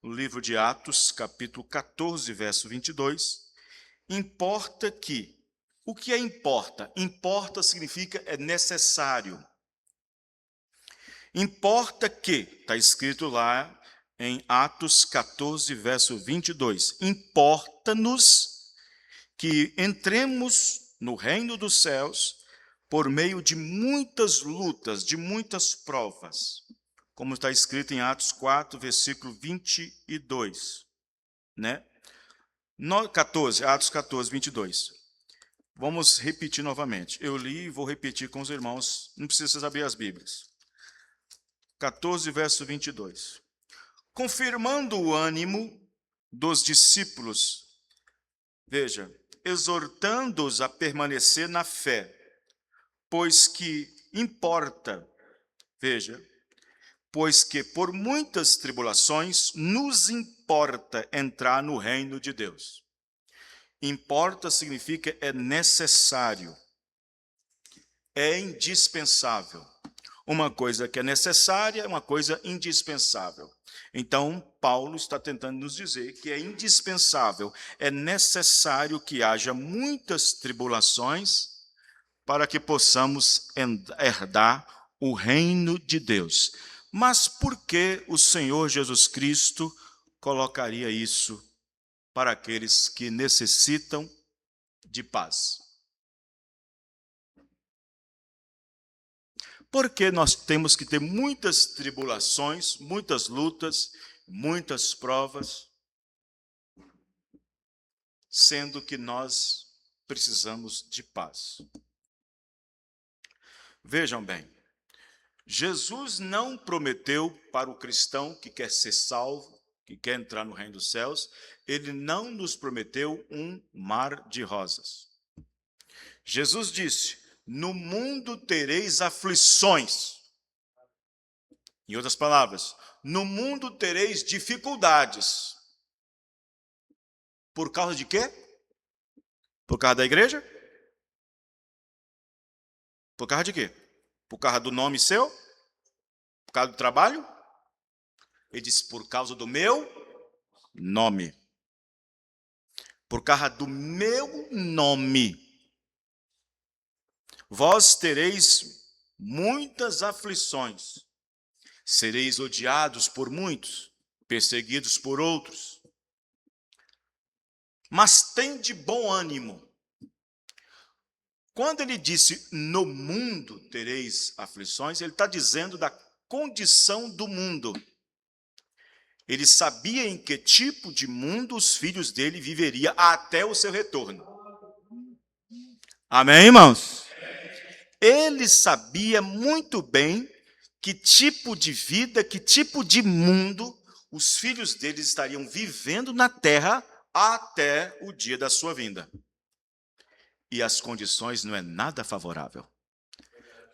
Speaker 4: o livro de Atos, capítulo 14, verso 22, importa que, o que é importa? Importa significa é necessário. Importa que, está escrito lá em Atos 14, verso 22. Importa-nos que entremos no reino dos céus por meio de muitas lutas, de muitas provas, como está escrito em Atos 4, versículo 22, né? 14, Atos 14, 22. Vamos repetir novamente. Eu li e vou repetir com os irmãos, não precisa abrir as Bíblias. 14, verso 22. Confirmando o ânimo dos discípulos, veja, exortando-os a permanecer na fé, pois que importa, veja, pois que por muitas tribulações nos importa entrar no reino de Deus. Importa significa é necessário, é indispensável. Uma coisa que é necessária é uma coisa indispensável. Então, Paulo está tentando nos dizer que é indispensável, é necessário que haja muitas tribulações para que possamos herdar o reino de Deus. Mas por que o Senhor Jesus Cristo colocaria isso para aqueles que necessitam de paz? Porque nós temos que ter muitas tribulações, muitas lutas, muitas provas, sendo que nós precisamos de paz. Vejam bem, Jesus não prometeu para o cristão que quer ser salvo, que quer entrar no reino dos céus, ele não nos prometeu um mar de rosas. Jesus disse: no mundo tereis aflições. Em outras palavras, no mundo tereis dificuldades. Por causa de quê? Por causa da igreja? Por causa de quê? Por causa do nome seu? Por causa do trabalho? Ele disse, por causa do meu nome. Por causa do meu nome. Vós tereis muitas aflições. Sereis odiados por muitos, perseguidos por outros. Mas tende bom ânimo. Quando ele disse, no mundo tereis aflições, ele está dizendo da condição do mundo. Ele sabia em que tipo de mundo os filhos dele viveriam até o seu retorno. Amém, irmãos? Ele sabia muito bem que tipo de vida, que tipo de mundo os filhos dele estariam vivendo na terra até o dia da sua vinda. E as condições não é nada favorável.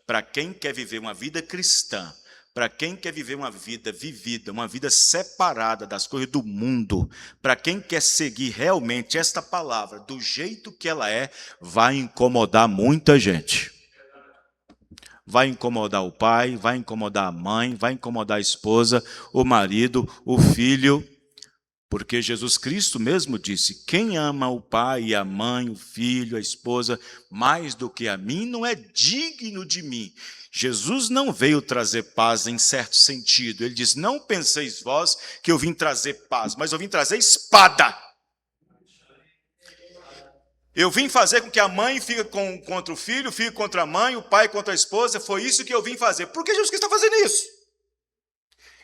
Speaker 4: Para quem quer viver uma vida cristã, para quem quer viver uma vida vivida, uma vida separada das coisas do mundo, para quem quer seguir realmente esta palavra do jeito que ela é, vai incomodar muita gente. Vai incomodar o pai, vai incomodar a mãe, vai incomodar a esposa, o marido, o filho. Porque Jesus Cristo mesmo disse, quem ama o pai e a mãe, o filho, a esposa, mais do que a mim, não é digno de mim. Jesus não veio trazer paz em certo sentido. Ele diz, não penseis vós que eu vim trazer paz, mas eu vim trazer espada. Eu vim fazer com que a mãe fique contra o filho, o filho contra a mãe, o pai contra a esposa. Foi isso que eu vim fazer. Por que Jesus Cristo está fazendo isso?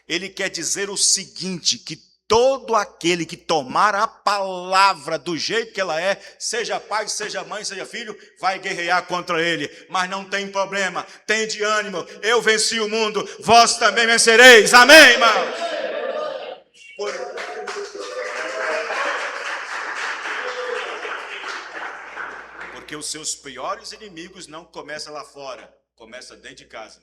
Speaker 4: Ele quer dizer o seguinte, que todo aquele que tomar a palavra do jeito que ela é, seja pai, seja mãe, seja filho, vai guerrear contra ele. Mas não tem problema, tem de ânimo. Eu venci o mundo, vós também vencereis. Amém, irmãos? Porque os seus piores inimigos não começam lá fora, começam dentro de casa.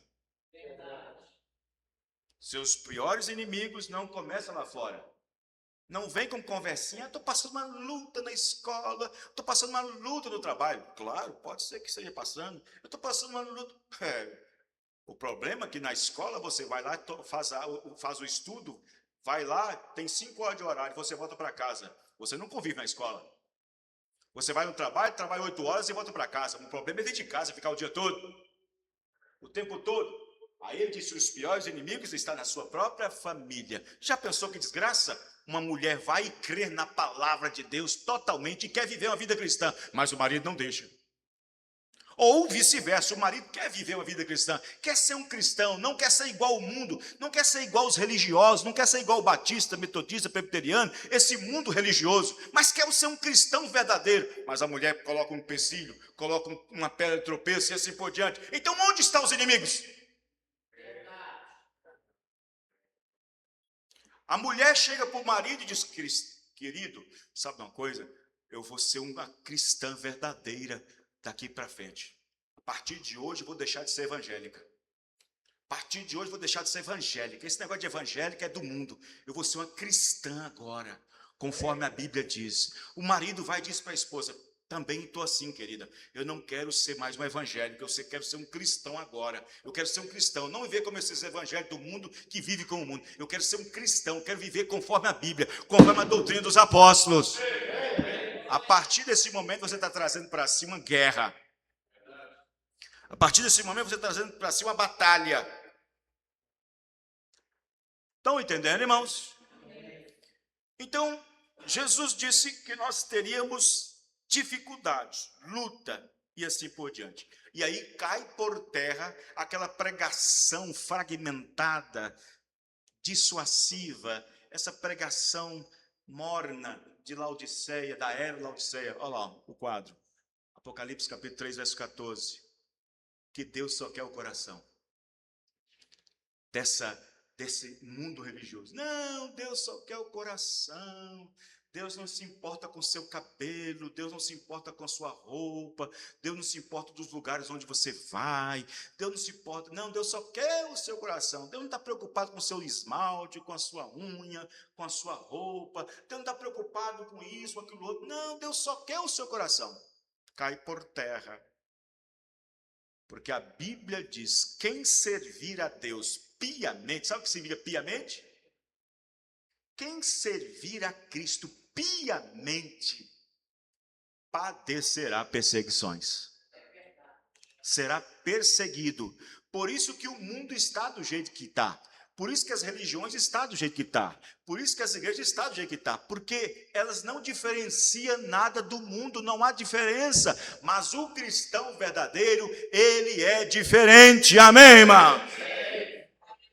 Speaker 4: Seus piores inimigos não começam lá fora. Não vem com conversinha, estou passando uma luta na escola, estou passando uma luta no trabalho. Claro, pode ser que esteja passando. Eu estou passando uma luta. O problema é que na escola você vai lá, faz o estudo, vai lá, tem 5 horas de horário, você volta para casa. Você não convive na escola. Você vai no trabalho, trabalha 8 horas e volta para casa. O problema é dentro de casa, ficar o dia todo, o tempo todo. Aí ele disse, os piores inimigos estão na sua própria família. Já pensou que desgraça? Uma mulher vai crer na palavra de Deus totalmente e quer viver uma vida cristã, mas o marido não deixa. Ou vice-versa, o marido quer viver uma vida cristã, quer ser um cristão, não quer ser igual ao mundo, não quer ser igual aos religiosos, não quer ser igual ao batista, metodista, presbiteriano, esse mundo religioso, mas quer ser um cristão verdadeiro. Mas a mulher coloca um empecilho, coloca uma pedra de tropeço e assim por diante. Então onde estão os inimigos? A mulher chega para o marido e diz, querido, sabe uma coisa? Eu vou ser uma cristã verdadeira daqui para frente. A partir de hoje eu vou deixar de ser evangélica. A partir de hoje eu vou deixar de ser evangélica. Esse negócio de evangélica é do mundo. Eu vou ser uma cristã agora, conforme a Bíblia diz. O marido vai e diz para a esposa, também estou assim, querida. Eu não quero ser mais um evangélico, eu quero ser um cristão agora. Eu quero ser um cristão, não viver como esses evangélicos do mundo que vive com o mundo. Eu quero ser um cristão, quero viver conforme a Bíblia, conforme a doutrina dos apóstolos. A partir desse momento você está trazendo para si uma guerra. A partir desse momento você está trazendo para si uma batalha. Estão entendendo, irmãos? Então, Jesus disse que nós teríamos dificuldades, luta e assim por diante. E aí cai por terra aquela pregação fragmentada, dissuasiva, essa pregação morna de Laodiceia, da era Laodiceia. Olha lá o quadro. Apocalipse capítulo 3, verso 14. Que Deus só quer o coração desse mundo religioso. Não, Deus só quer o coração. Deus não se importa com o seu cabelo, Deus não se importa com a sua roupa, Deus não se importa dos lugares onde você vai, Deus não se importa, não, Deus só quer o seu coração. Deus não está preocupado com o seu esmalte, com a sua unha, com a sua roupa, Deus não está preocupado com isso, com aquilo outro, não, Deus só quer o seu coração. Cai por terra, porque a Bíblia diz, quem servir a Deus piamente, sabe o que significa piamente? Quem servir a Cristo piamente padecerá perseguições. Será perseguido. Por isso que o mundo está do jeito que está. Por isso que as religiões estão do jeito que está. Por isso que as igrejas estão do jeito que está. Porque elas não diferenciam nada do mundo, não há diferença. Mas o cristão verdadeiro, ele é diferente. Amém, irmão?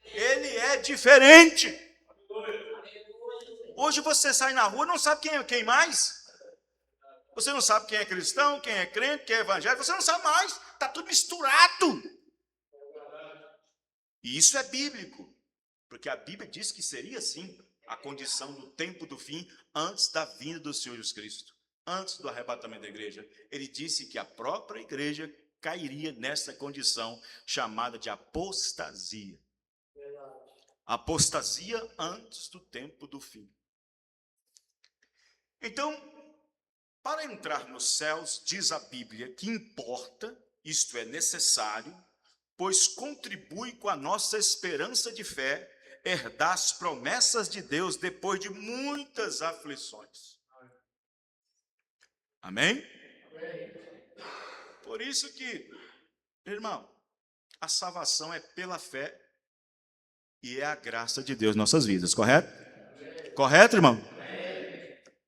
Speaker 4: Ele é diferente. Hoje você sai na rua e não sabe quem é quem mais. Você não sabe quem é cristão, quem é crente, quem é evangélico. Você não sabe mais. Está tudo misturado. E isso é bíblico. Porque a Bíblia diz que seria assim a condição do tempo do fim antes da vinda do Senhor Jesus Cristo. Antes do arrebatamento da igreja. Ele disse que a própria igreja cairia nessa condição chamada de apostasia. Apostasia antes do tempo do fim. Então, para entrar nos céus, diz a Bíblia que importa, isto é necessário, pois contribui com a nossa esperança de fé, herdar as promessas de Deus depois de muitas aflições. Amém? Por isso que, irmão, a salvação é pela fé e é a graça de Deus em nossas vidas, correto? Correto, irmão?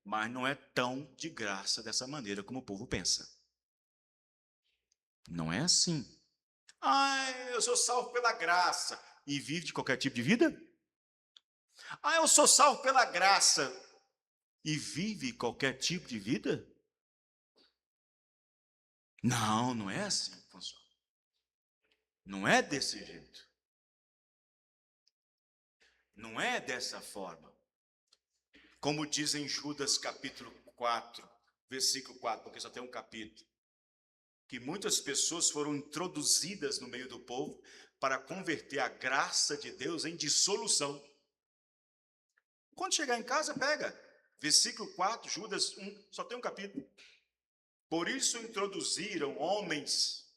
Speaker 4: Mas não é tão de graça dessa maneira como o povo pensa. Não é assim. Eu sou salvo pela graça. E vive de qualquer tipo de vida? Eu sou salvo pela graça. E vive qualquer tipo de vida? Não, não é assim que funciona. Não é desse jeito. Não é dessa forma. Como diz em Judas capítulo 4, versículo 4, porque só tem um capítulo, que muitas pessoas foram introduzidas no meio do povo para converter a graça de Deus em dissolução. Quando chegar em casa, pega. Versículo 4, Judas 1, só tem um capítulo. Por isso introduziram homens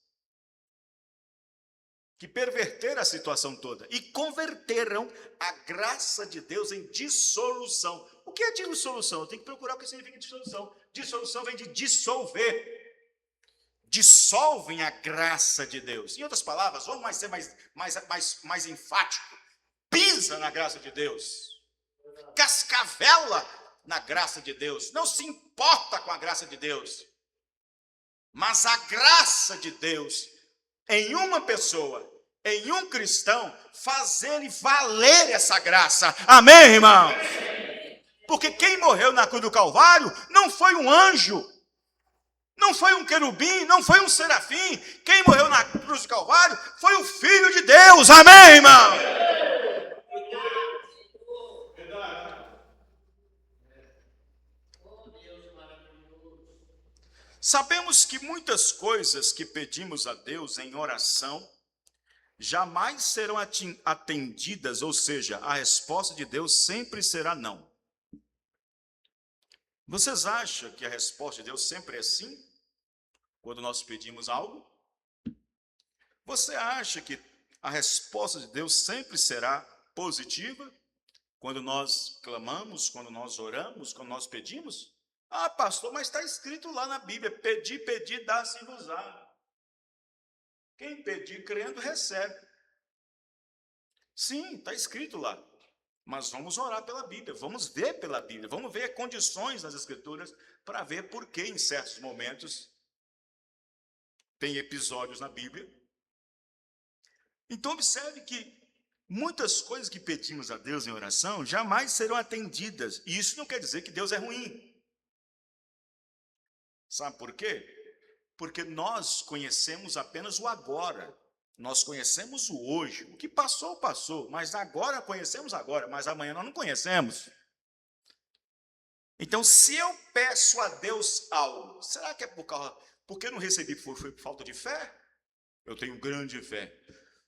Speaker 4: que perverteram a situação toda e converteram a graça de Deus em dissolução. O que é dissolução? Eu tenho que procurar o que significa dissolução. Dissolução vem de dissolver. dissolvem a graça de Deus. Em outras palavras, vamos ser mais enfático. Pisa na graça de Deus. Cascavela na graça de Deus. Não se importa com a graça de Deus. Mas a graça de Deus em uma pessoa, em um cristão, faz ele valer essa graça. Amém, irmãos? Porque quem morreu na cruz do Calvário não foi um anjo, não foi um querubim, não foi um serafim. Quem morreu na cruz do Calvário foi o Filho de Deus. Amém, irmão? Sabemos que muitas coisas que pedimos a Deus em oração jamais serão atendidas, ou seja, a resposta de Deus sempre será não. Vocês acham que a resposta de Deus sempre é sim? Quando nós pedimos algo? Você acha que a resposta de Deus sempre será positiva? Quando nós clamamos, quando nós oramos, quando nós pedimos? Ah, pastor, mas está escrito lá na Bíblia, pedir, dá-se-vos-á. Quem pedir crendo, recebe. Sim, está escrito lá. Mas vamos orar pela Bíblia, vamos ver pela Bíblia, vamos ver condições nas Escrituras para ver por que em certos momentos tem episódios na Bíblia. Então observe que muitas coisas que pedimos a Deus em oração jamais serão atendidas. E isso não quer dizer que Deus é ruim. Sabe por quê? Porque nós conhecemos apenas o agora. Nós conhecemos o hoje. O que passou, passou. Mas agora conhecemos agora. Mas amanhã nós não conhecemos. Então, se eu peço a Deus algo, será que é porque eu não recebi foi por falta de fé? Eu tenho grande fé.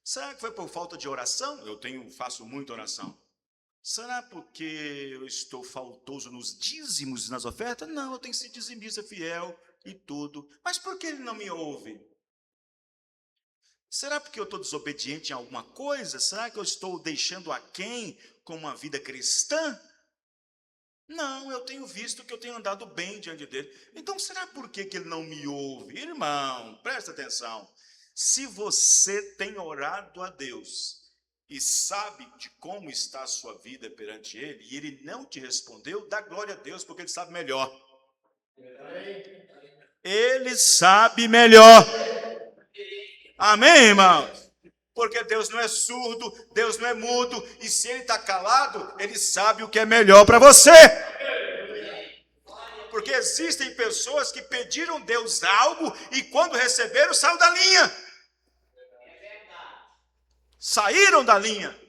Speaker 4: Será que foi por falta de oração? Faço muita oração. Será porque eu estou faltoso nos dízimos e nas ofertas? Não, eu tenho sido dizimista fiel e tudo. Mas por que ele não me ouve? Será porque eu estou desobediente em alguma coisa? Será que eu estou deixando aquém com uma vida cristã? Não, eu tenho visto que eu tenho andado bem diante dele. Então, será por que ele não me ouve? Irmão, presta atenção. Se você tem orado a Deus e sabe de como está a sua vida perante ele, e ele não te respondeu, dá glória a Deus, porque ele sabe melhor. Ele sabe melhor. Amém, irmãos? Porque Deus não é surdo, Deus não é mudo, e se ele está calado, ele sabe o que é melhor para você. Porque existem pessoas que pediram a Deus algo, e quando receberam, saiu da linha. Saíram da linha.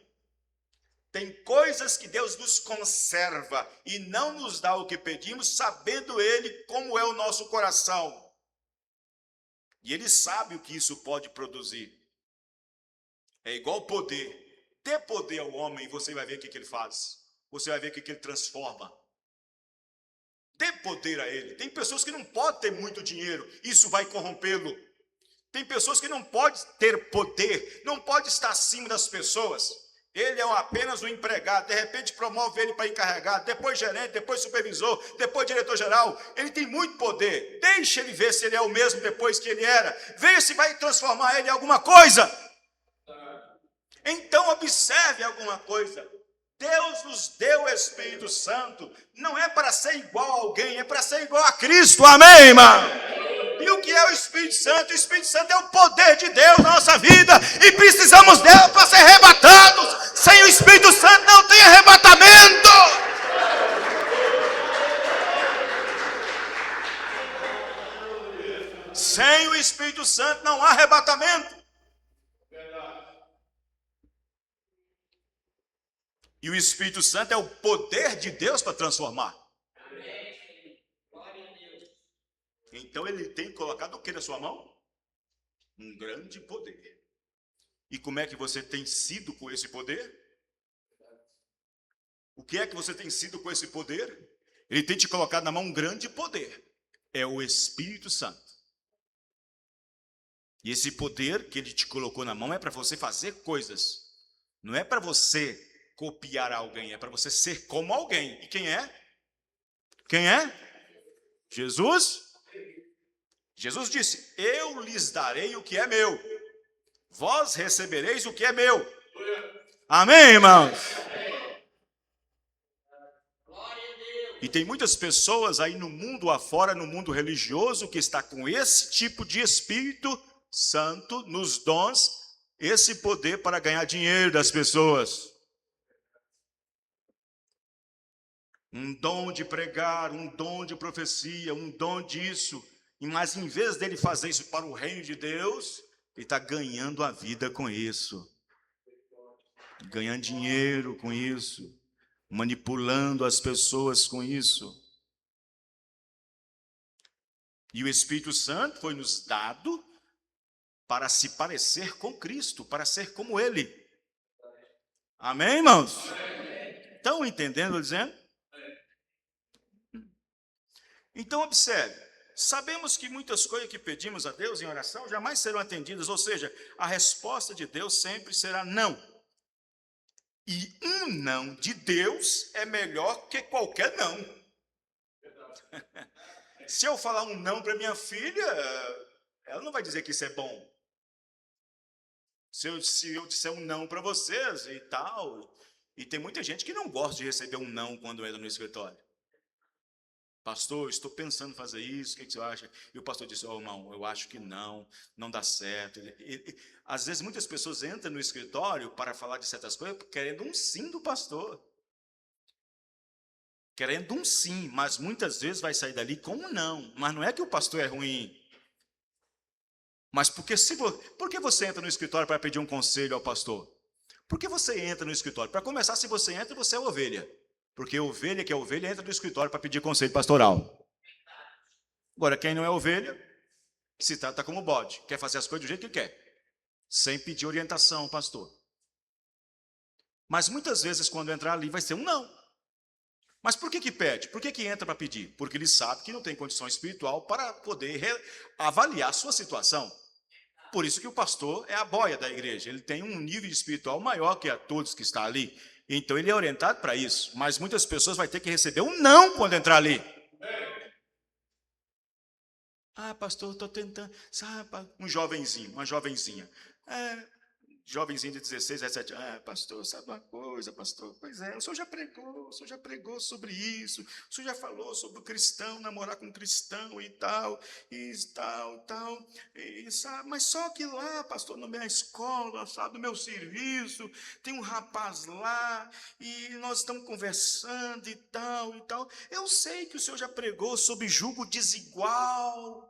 Speaker 4: Tem coisas que Deus nos conserva e não nos dá o que pedimos, sabendo Ele como é o nosso coração. E Ele sabe o que isso pode produzir. É igual poder. Dê poder ao homem e você vai ver o que ele faz. Você vai ver o que ele transforma. Dê poder a ele. Tem pessoas que não podem ter muito dinheiro, isso vai corrompê-lo. Tem pessoas que não podem ter poder, não pode estar acima das pessoas. Ele é apenas um empregado, de repente promove ele para encarregado, depois gerente, depois supervisor, depois diretor-geral. Ele tem muito poder. Deixe ele ver se ele é o mesmo depois que ele era. Veja se vai transformar ele em alguma coisa. Então observe alguma coisa. Deus nos deu o Espírito Santo, não é para ser igual a alguém, é para ser igual a Cristo. Amém, irmão? E o que é o Espírito Santo? O Espírito Santo é o poder de Deus na nossa vida e precisamos dele para ser arrebatados. Sem o Espírito Santo não tem arrebatamento. Sem o Espírito Santo não há arrebatamento. E o Espírito Santo é o poder de Deus para transformar. Então ele tem colocado o que na sua mão? Um grande poder. E como é que você tem sido com esse poder? O que é que você tem sido com esse poder? Ele tem te colocado na mão um grande poder. É o Espírito Santo. E esse poder que ele te colocou na mão é para você fazer coisas. Não é para você copiar alguém, é para você ser como alguém. E quem é? Quem é? Jesus? Jesus disse: eu lhes darei o que é meu, vós recebereis o que é meu. Amém, irmãos? E tem muitas pessoas aí no mundo afora, no mundo religioso, que está com esse tipo de Espírito Santo, nos dons, esse poder para ganhar dinheiro das pessoas. Um dom de pregar, um dom de profecia, um dom disso. Mas em vez dele fazer isso para o reino de Deus, ele está ganhando a vida com isso. Ganhando dinheiro com isso. Manipulando as pessoas com isso. E o Espírito Santo foi nos dado para se parecer com Cristo, para ser como Ele. Amém, irmãos? Estão entendendo o dizendo? Então, observe. Sabemos que muitas coisas que pedimos a Deus em oração jamais serão atendidas, ou seja, a resposta de Deus sempre será não. E um não de Deus é melhor que qualquer não. Se eu falar um não para minha filha, ela não vai dizer que isso é bom. Se eu disser um não para vocês e tal, e tem muita gente que não gosta de receber um não quando entra no escritório. Pastor, estou pensando em fazer isso, o que você acha? E o pastor disse: oh, irmão, eu acho que não dá certo. Às vezes muitas pessoas entram no escritório para falar de certas coisas querendo um sim do pastor. Querendo um sim, mas muitas vezes vai sair dali com um não. Mas não é que o pastor é ruim. Mas por que você entra no escritório para pedir um conselho ao pastor? Por que você entra no escritório? Para começar, se você entra, você é ovelha. Porque ovelha que é ovelha entra no escritório para pedir conselho pastoral. Agora, quem não é ovelha, se trata como bode. Quer fazer as coisas do jeito que quer. Sem pedir orientação ao pastor. Mas muitas vezes, quando entrar ali, vai ser um não. Mas por que pede? Por que entra para pedir? Porque ele sabe que não tem condição espiritual para poder avaliar a sua situação. Por isso que o pastor é a boia da igreja. Ele tem um nível espiritual maior que a todos que estão ali. Então ele é orientado para isso. Mas muitas pessoas vão ter que receber um não quando entrar ali. Ah, pastor, estou tentando. Sabe, um jovenzinho, uma jovenzinha. Jovenzinho de 16, 17 anos. Ah, pastor, sabe uma coisa, pastor? Pois é, o senhor já pregou sobre isso. O senhor já falou sobre o cristão, namorar com um cristão e tal. E sabe, mas só que lá, pastor, na minha escola, sabe, no meu serviço, tem um rapaz lá e nós estamos conversando e tal. Eu sei que o senhor já pregou sobre julgo desigual.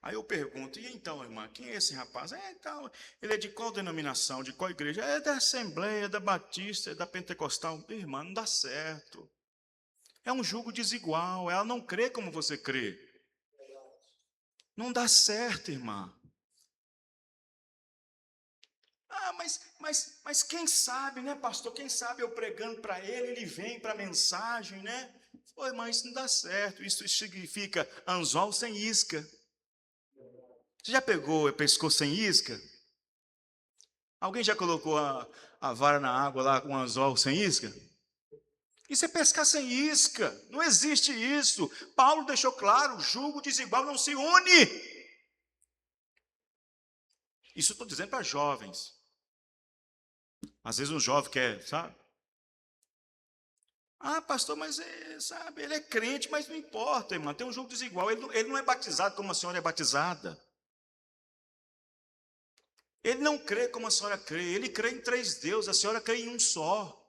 Speaker 4: Aí eu pergunto: e então, irmã, quem é esse rapaz? Então, ele é de qual denominação, de qual igreja? É da Assembleia, da Batista, é da Pentecostal. Irmã, não dá certo. É um julgo desigual, ela não crê como você crê. Não dá certo, irmã. Ah, mas quem sabe, né, pastor? Quem sabe eu pregando para ele vem para a mensagem, né? Oi, irmã, isso não dá certo. Isso significa anzol sem isca. Você já pescou sem isca? Alguém já colocou a vara na água lá com um anzol sem isca? Isso é pescar sem isca. Não existe isso. Paulo deixou claro: julgo desigual não se une. Isso eu estou dizendo para jovens. Às vezes um jovem quer, sabe? Ah, pastor, mas sabe, ele é crente, mas não importa, irmão. Tem um julgo desigual. Ele não é batizado como a senhora é batizada. Ele não crê como a senhora crê. Ele crê em 3 deuses, a senhora crê em um só.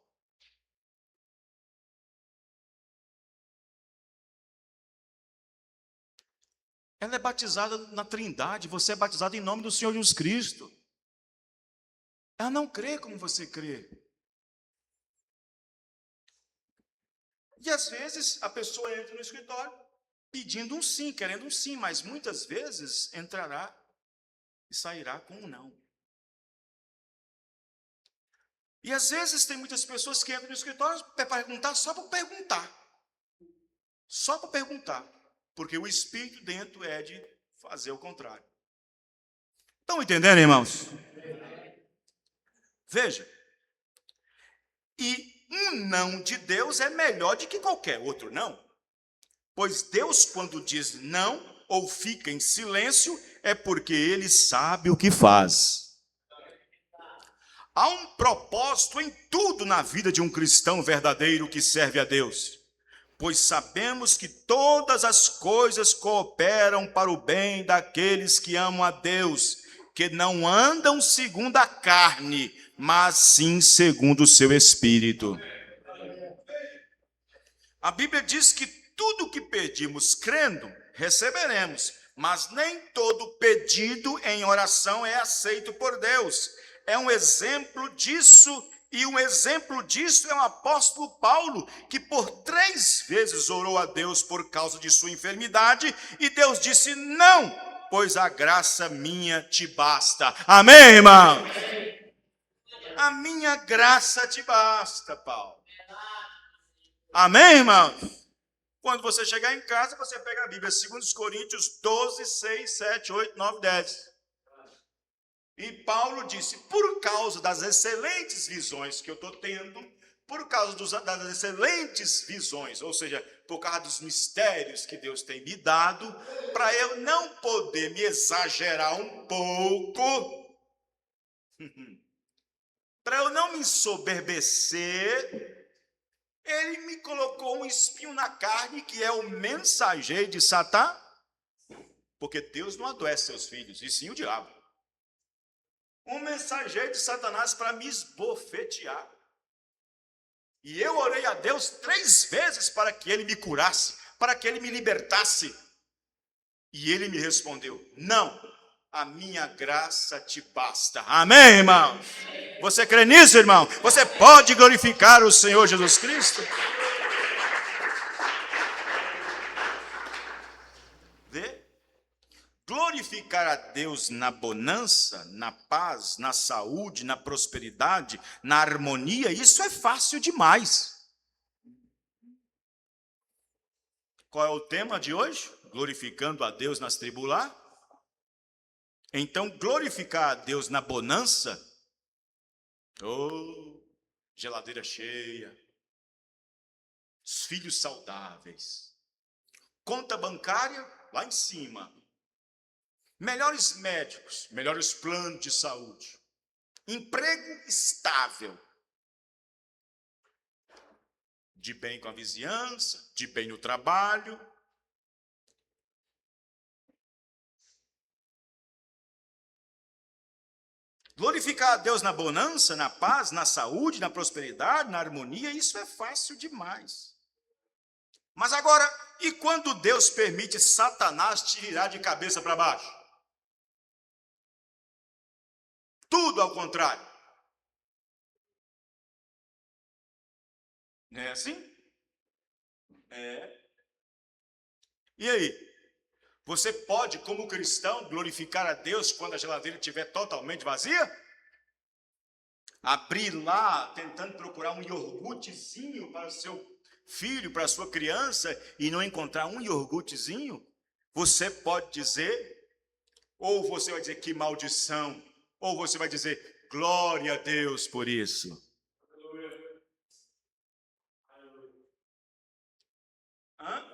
Speaker 4: Ela é batizada na Trindade, você é batizado em nome do Senhor Jesus Cristo. Ela não crê como você crê. E às vezes a pessoa entra no escritório pedindo um sim, querendo um sim, mas muitas vezes entrará e sairá com um não. E às vezes tem muitas pessoas que entram no escritório para perguntar só para perguntar. Só para perguntar. Porque o espírito dentro é de fazer o contrário. Estão entendendo, irmãos? Veja. E um não de Deus é melhor do que qualquer outro não. Pois Deus, quando diz não ou fica em silêncio, é porque Ele sabe o que faz. Há um propósito em tudo na vida de um cristão verdadeiro que serve a Deus. Pois sabemos que todas as coisas cooperam para o bem daqueles que amam a Deus, que não andam segundo a carne, mas sim segundo o seu Espírito. A Bíblia diz que tudo que pedimos crendo, receberemos, mas nem todo pedido em oração é aceito por Deus. É um exemplo disso, e um exemplo disso é o apóstolo Paulo, que por 3 vezes orou a Deus por causa de sua enfermidade, e Deus disse não, pois a graça minha te basta. Amém, irmão? A minha graça te basta, Paulo. Amém, irmão? Quando você chegar em casa, você pega a Bíblia, 2 Coríntios 12, 6, 7, 8, 9, 10. E Paulo disse, por causa das excelentes visões que eu estou tendo, por causa das excelentes visões, ou seja, por causa dos mistérios que Deus tem me dado, para eu não poder me exagerar um pouco, para eu não me ensoberbecer, Ele me colocou um espinho na carne, que é o mensageiro de Satã, porque Deus não adoece seus filhos, e sim o diabo. Um mensageiro de Satanás para me esbofetear. E eu orei a Deus 3 vezes para que Ele me curasse, para que Ele me libertasse. E Ele me respondeu, não, a minha graça te basta. Amém, irmão? Você crê nisso, irmão? Você pode glorificar o Senhor Jesus Cristo? Vê? Glorificar a Deus na bonança, na paz, na saúde, na prosperidade, na harmonia, isso é fácil demais. Qual é o tema de hoje? Glorificando a Deus nas tribulações. Então, glorificar a Deus na bonança, geladeira cheia, os filhos saudáveis, conta bancária lá em cima, melhores médicos, melhores planos de saúde, emprego estável, de bem com a vizinhança, de bem no trabalho. Glorificar a Deus na bonança, na paz, na saúde, na prosperidade, na harmonia, isso é fácil demais. Mas agora, e quando Deus permite Satanás te virar de cabeça para baixo? Tudo ao contrário. Não é assim? É. E aí? Você pode, como cristão, glorificar a Deus quando a geladeira estiver totalmente vazia? Abrir lá, tentando procurar um iogurtezinho para o seu filho, para a sua criança, e não encontrar um iogurtezinho? Você pode dizer, ou você vai dizer que maldição, ou você vai dizer glória a Deus por isso. Hã?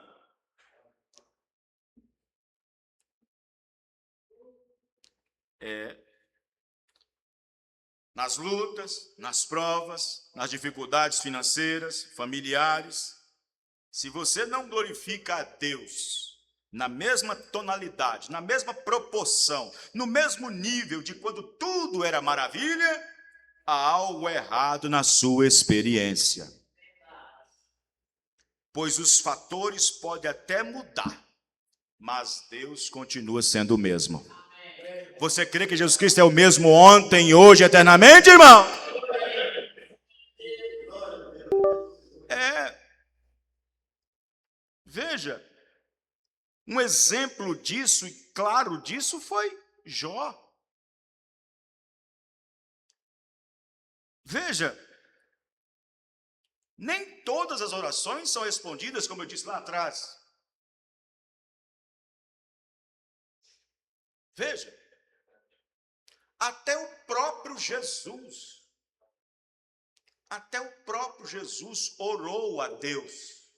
Speaker 4: Nas lutas, nas provas, nas dificuldades financeiras, familiares, se você não glorifica a Deus na mesma tonalidade, na mesma proporção, no mesmo nível de quando tudo era maravilha, há algo errado na sua experiência. Pois os fatores podem até mudar, mas Deus continua sendo o mesmo. Você crê que Jesus Cristo é o mesmo ontem, hoje, eternamente, irmão? Veja, um exemplo disso, e claro disso, foi Jó. Veja, nem todas as orações são respondidas, como eu disse lá atrás. Veja, até o próprio Jesus, Até o próprio Jesus orou a Deus: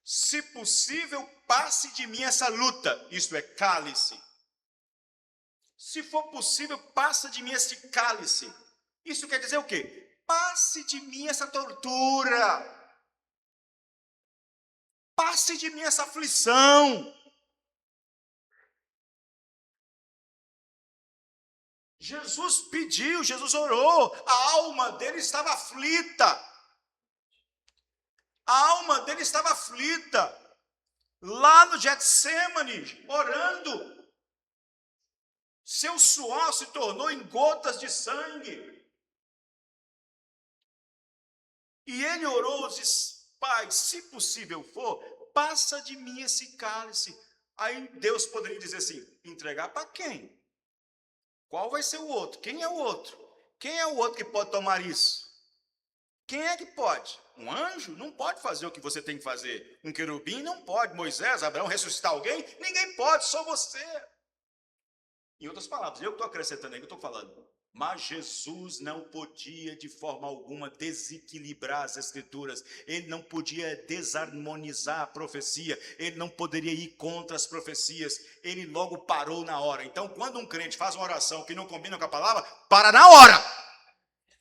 Speaker 4: se possível, passe de mim essa luta, isto é, cálice. Se for possível, passa de mim esse cálice. Isso quer dizer o quê? Passe de mim essa tortura. Passe de mim essa aflição. Jesus pediu, Jesus orou, a alma dele estava aflita. A alma dele estava aflita. Lá no Getsêmani, orando. Seu suor se tornou em gotas de sangue. E ele orou, disse: Pai, se possível for, passa de mim esse cálice. Aí Deus poderia dizer assim: entregar para quem? Qual vai ser o outro? Quem é o outro? Quem é o outro que pode tomar isso? Quem é que pode? Um anjo não pode fazer o que você tem que fazer. Um querubim não pode. Moisés, Abraão, ressuscitar alguém? Ninguém pode, só você. Em outras palavras, eu que estou acrescentando aí, que eu estou falando. Mas Jesus não podia de forma alguma desequilibrar as escrituras. Ele não podia desarmonizar a profecia. Ele não poderia ir contra as profecias. Ele logo parou na hora. Então, quando um crente faz uma oração que não combina com a palavra, para na hora.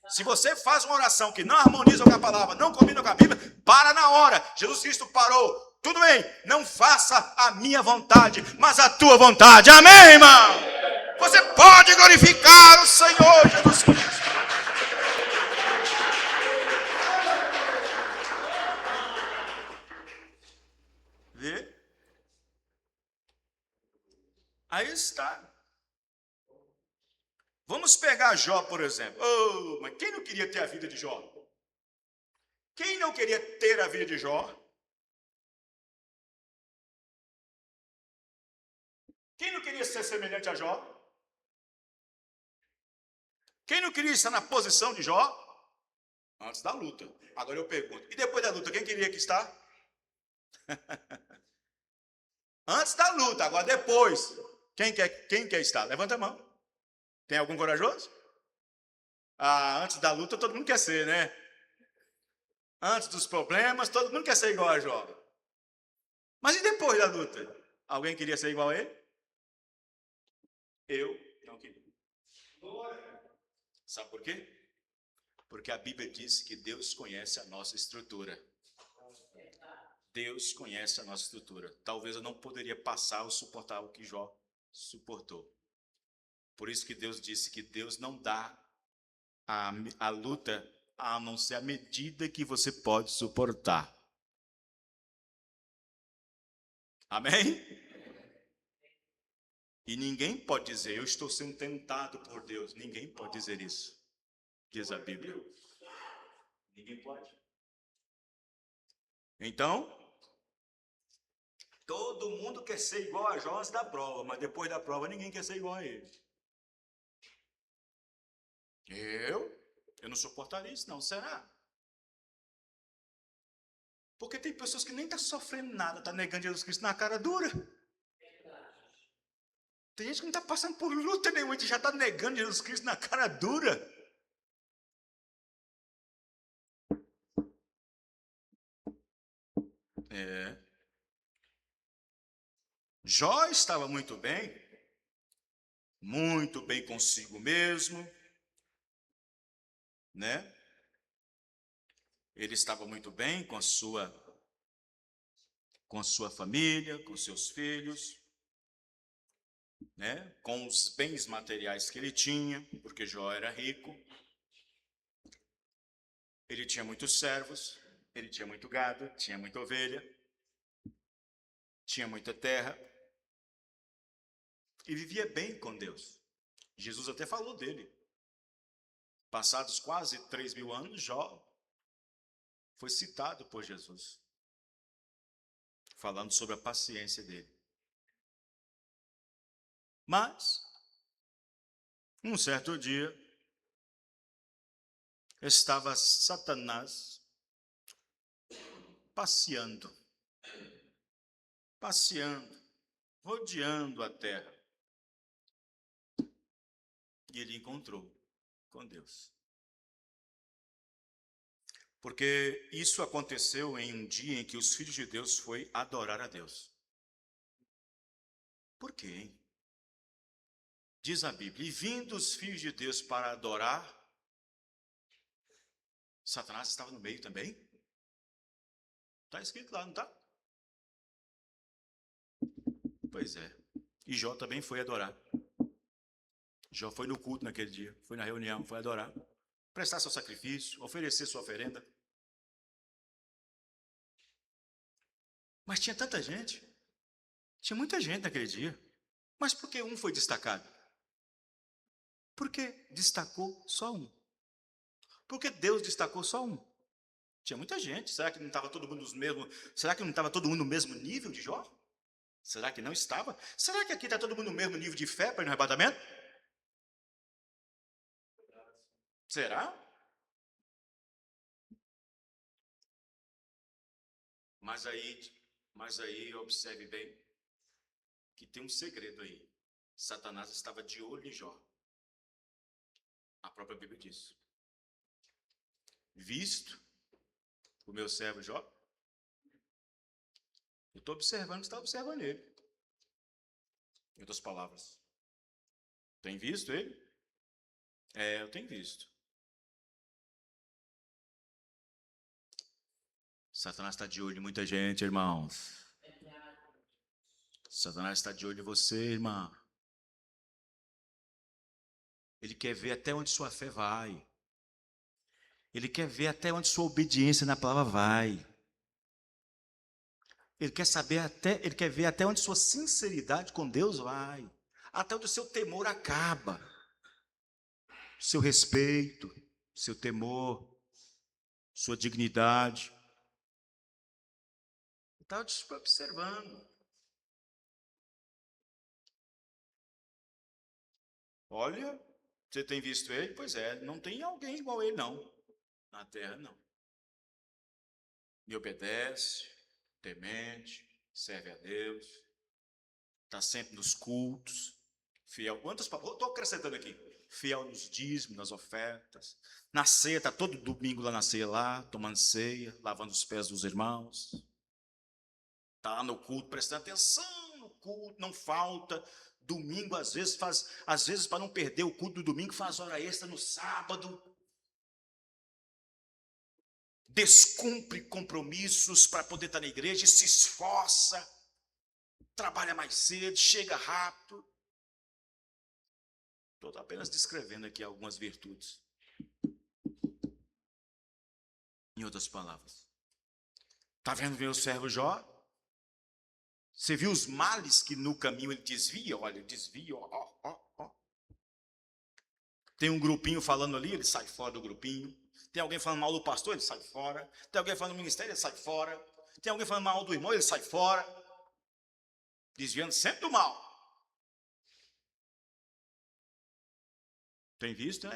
Speaker 4: Se você faz uma oração que não harmoniza com a palavra, não combina com a Bíblia, para na hora. Jesus Cristo parou. Tudo bem, não faça a minha vontade, mas a tua vontade. Amém, irmão? Você pode glorificar o Senhor Jesus Cristo. Vê? Aí está. Vamos pegar Jó, por exemplo. Oh, mas quem não queria ter a vida de Jó? Quem não queria ter a vida de Jó? Quem não queria ser semelhante a Jó? Quem não queria estar na posição de Jó? Antes da luta. Agora eu pergunto, e depois da luta, quem queria que está? Antes da luta, agora depois. Quem quer estar? Levanta a mão. Tem algum corajoso? Ah, antes da luta todo mundo quer ser, né? Antes dos problemas, todo mundo quer ser igual a Jó. Mas e depois da luta? Alguém queria ser igual a ele? Eu não queria. Sabe por quê? Porque a Bíblia diz que Deus conhece a nossa estrutura. Deus conhece a nossa estrutura. Talvez eu não poderia passar ou suportar o que Jó suportou. Por isso que Deus disse que Deus não dá a luta a não ser a medida que você pode suportar. Amém? E ninguém pode dizer, eu estou sendo tentado por Deus. Ninguém pode dizer isso, diz a Bíblia. Ninguém pode. Então, todo mundo quer ser igual a Jó antes da prova, mas depois da prova ninguém quer ser igual a ele. Eu não suportaria isso, não. Será? Porque tem pessoas que nem estão sofrendo nada, estão negando Jesus Cristo na cara dura. Tem gente que não está passando por luta nenhuma, a gente já está negando Jesus Cristo na cara dura. Jó estava muito bem consigo mesmo, né? Ele estava muito bem com a sua família, com seus filhos, né? Com os bens materiais que ele tinha, porque Jó era rico. Ele tinha muitos servos, ele tinha muito gado, tinha muita ovelha, tinha muita terra. E vivia bem com Deus. Jesus até falou dele. Passados quase 3.000 anos, Jó foi citado por Jesus, falando sobre a paciência dele. Mas, um certo dia, estava Satanás passeando, rodeando a terra. E ele encontrou com Deus. Porque isso aconteceu em um dia em que os filhos de Deus foi adorar a Deus. Por quê, hein? Diz a Bíblia, e vindo os filhos de Deus para adorar, Satanás estava no meio também. Está escrito lá, não está? Pois é. E Jó também foi adorar. Jó foi no culto naquele dia, foi na reunião, foi adorar. Prestar seu sacrifício, oferecer sua oferenda. Mas tinha tanta gente. Tinha muita gente naquele dia. Mas por que um foi destacado? Por que destacou só um? Por que Deus destacou só um? Tinha muita gente. Será que não estava todo mundo Será que não estava todo mundo no mesmo nível de Jó? Será que não estava? Será que aqui está todo mundo no mesmo nível de fé para ir no arrebatamento? Será? Mas aí observe bem que tem um segredo aí. Satanás estava de olho em Jó. A própria Bíblia diz. Visto o meu servo Jó, eu estou observando o que está observando ele. Em outras palavras, tem visto ele? Eu tenho visto. Satanás está de olho em muita gente, irmãos. Satanás está de olho em você, irmã. Ele quer ver até onde sua fé vai. Ele quer ver até onde sua obediência na palavra vai. Ele quer ver até onde sua sinceridade com Deus vai. Até onde o seu temor acaba. Seu respeito, seu temor, sua dignidade. Está observando. Olha, você tem visto ele? Pois é, não tem alguém igual a ele, não. Na terra, não. Me obedece, temente, serve a Deus, está sempre nos cultos, fiel. Estou acrescentando aqui. Fiel nos dízimos, nas ofertas. Na ceia, está todo domingo lá na ceia, lá, tomando ceia, lavando os pés dos irmãos. Está no culto, prestando atenção no culto, não falta. Domingo, às vezes, para não perder o culto do domingo, faz hora extra no sábado. Descumpre compromissos para poder estar na igreja, se esforça, trabalha mais cedo, chega rápido. Estou apenas descrevendo aqui algumas virtudes. Em outras palavras, está vendo meu servo Jó? Você viu os males que no caminho ele desvia? Olha, desvia, ó. Tem um grupinho falando ali, ele sai fora do grupinho. Tem alguém falando mal do pastor, ele sai fora. Tem alguém falando do ministério, ele sai fora. Tem alguém falando mal do irmão, ele sai fora. Desviando sempre do mal. Tem visto?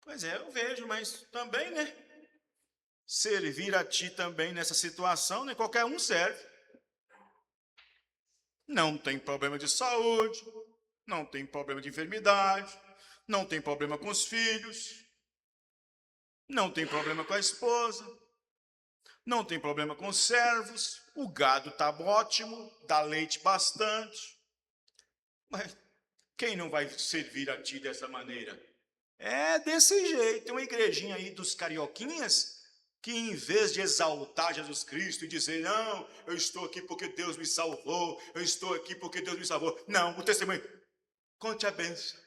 Speaker 4: Pois é, eu vejo, mas também, né? Servir a ti também nessa situação, né? Qualquer um serve. Não tem problema de saúde, não tem problema de enfermidade, não tem problema com os filhos, não tem problema com a esposa, não tem problema com os servos, o gado está ótimo, dá leite bastante. Mas quem não vai servir a ti dessa maneira? É desse jeito. Tem uma igrejinha aí dos carioquinhas que, em vez de exaltar Jesus Cristo e dizer, não, eu estou aqui porque Deus me salvou, eu estou aqui porque Deus me salvou. Não, o testemunho, conte a bênção.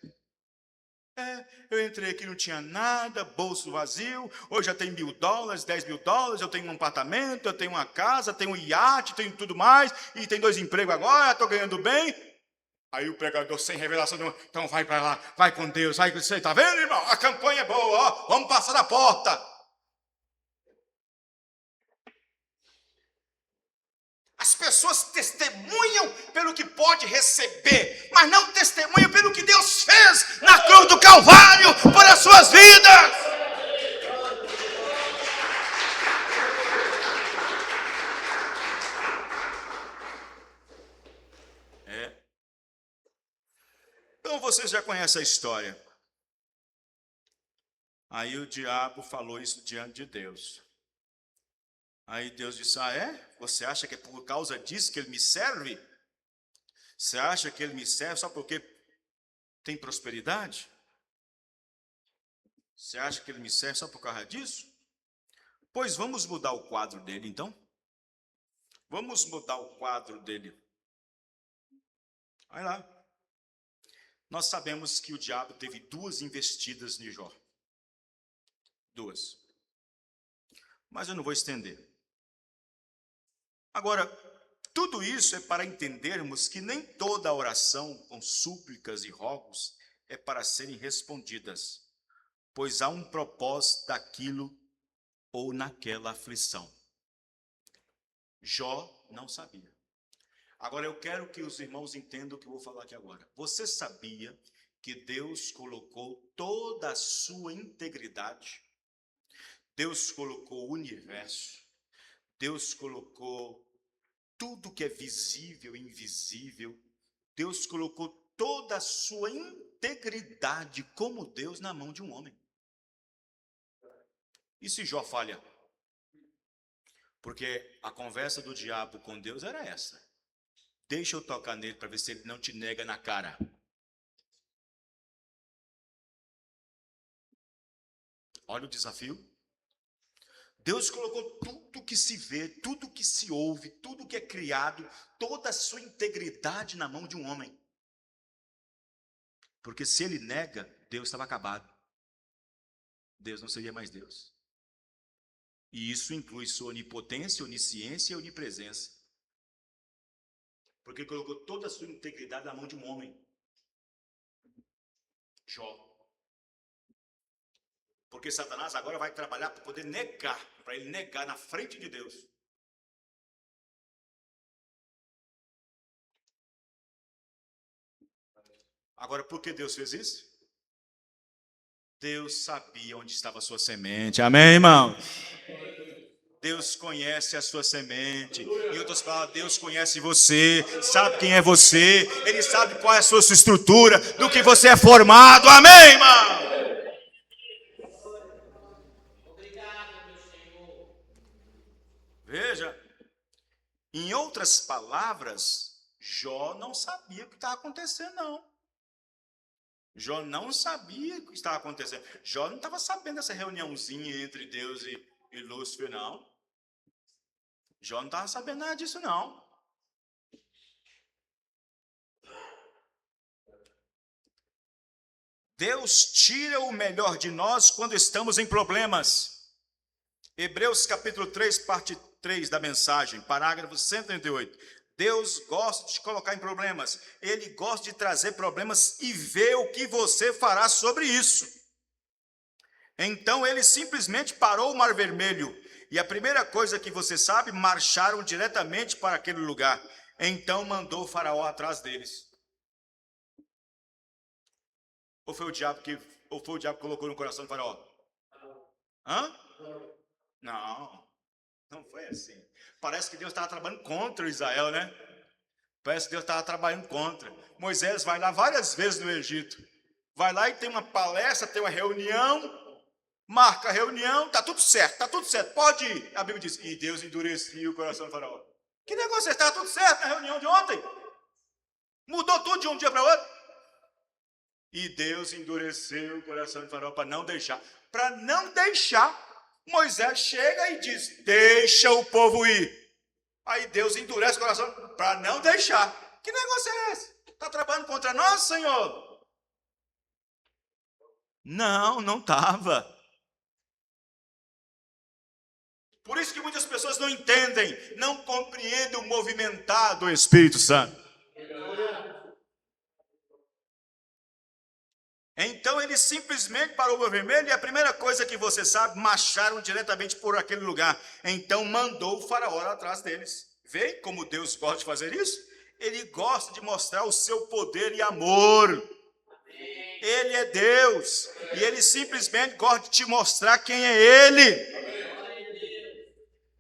Speaker 4: Eu entrei aqui, não tinha nada, bolso vazio, hoje já tenho $1.000, $10.000, eu tenho um apartamento, eu tenho uma casa, tenho um iate, tenho tudo mais, e tenho 2 empregos agora, estou ganhando bem. Aí o pregador, sem revelação nenhuma, então vai para lá, vai com Deus, vai com você, está vendo, irmão? A campanha é boa, ó, vamos passar da porta. As pessoas testemunham pelo que pode receber, mas não testemunham pelo que Deus fez na cruz do Calvário por as suas vidas. Então vocês já conhecem a história. Aí o diabo falou isso diante de Deus. Aí Deus disse: ah, é? Você acha que é por causa disso que ele me serve? Você acha que ele me serve só porque tem prosperidade? Você acha que ele me serve só por causa disso? Pois vamos mudar o quadro dele, então. Vamos mudar o quadro dele. Vai lá. Nós sabemos que o diabo teve 2 investidas em Jó. 2. Mas eu não vou estender. Agora, tudo isso é para entendermos que nem toda oração com súplicas e rogos é para serem respondidas, pois há um propósito daquilo ou naquela aflição. Jó não sabia. Agora eu quero que os irmãos entendam o que eu vou falar aqui agora. Você sabia que Deus colocou toda a sua integridade? Deus colocou o universo, Deus colocou tudo que é visível e invisível, Deus colocou toda a sua integridade como Deus na mão de um homem. E se Jó falha? Porque a conversa do diabo com Deus era essa: deixa eu tocar nele para ver se ele não te nega na cara. Olha o desafio. Deus colocou tudo que se vê, tudo que se ouve, tudo que é criado, toda a sua integridade na mão de um homem. Porque se ele nega, Deus estava acabado. Deus não seria mais Deus. E isso inclui sua onipotência, onisciência e onipresença. Porque ele colocou toda a sua integridade na mão de um homem. Jó. Porque Satanás agora vai trabalhar para poder negar, para ele negar na frente de Deus. Agora, por que Deus fez isso? Deus sabia onde estava a sua semente. Amém, irmão? Deus conhece a sua semente. Em outras palavras, Deus conhece você, sabe quem é você, Ele sabe qual é a sua estrutura, do que você é formado. Amém, irmão? Veja, em outras palavras, Jó não sabia o que estava acontecendo, não. Jó não sabia o que estava acontecendo. Jó não estava sabendo dessa reuniãozinha entre Deus e Lúcifer, não. Jó não estava sabendo nada disso, não. Deus tira o melhor de nós quando estamos em problemas. Hebreus capítulo 3, parte 3 da mensagem, parágrafo 138. Deus gosta de te colocar em problemas. Ele gosta de trazer problemas e ver o que você fará sobre isso. Então ele simplesmente parou o Mar Vermelho. E a primeira coisa que você sabe, marcharam diretamente para aquele lugar. Então mandou o faraó atrás deles. Ou foi o diabo que colocou no coração do faraó? Hã? Não foi assim. Parece que Deus estava trabalhando contra Israel, né? Parece que Deus estava trabalhando contra. Moisés vai lá várias vezes no Egito. Vai lá e tem uma palestra, tem uma reunião. Marca a reunião, tá tudo certo, pode ir. A Bíblia diz, e Deus endurecia o coração do faraó. Que negócio é esse? Estava tudo certo na reunião de ontem? Mudou tudo de um dia para outro? E Deus endureceu o coração do faraó para não deixar. Para não deixar, Moisés chega e diz, deixa o povo ir. Aí Deus endurece o coração para não deixar. Que negócio é esse? Está trabalhando contra nós, Senhor? Não estava. Por isso que muitas pessoas não entendem, não compreendem o movimentar do Espírito Santo. Então ele simplesmente parou o Mar Vermelho e a primeira coisa que você sabe, marcharam diretamente por aquele lugar. Então mandou o faraó atrás deles. Vê como Deus gosta de fazer isso? Ele gosta de mostrar o seu poder e amor. Ele é Deus e ele simplesmente gosta de te mostrar quem é Ele.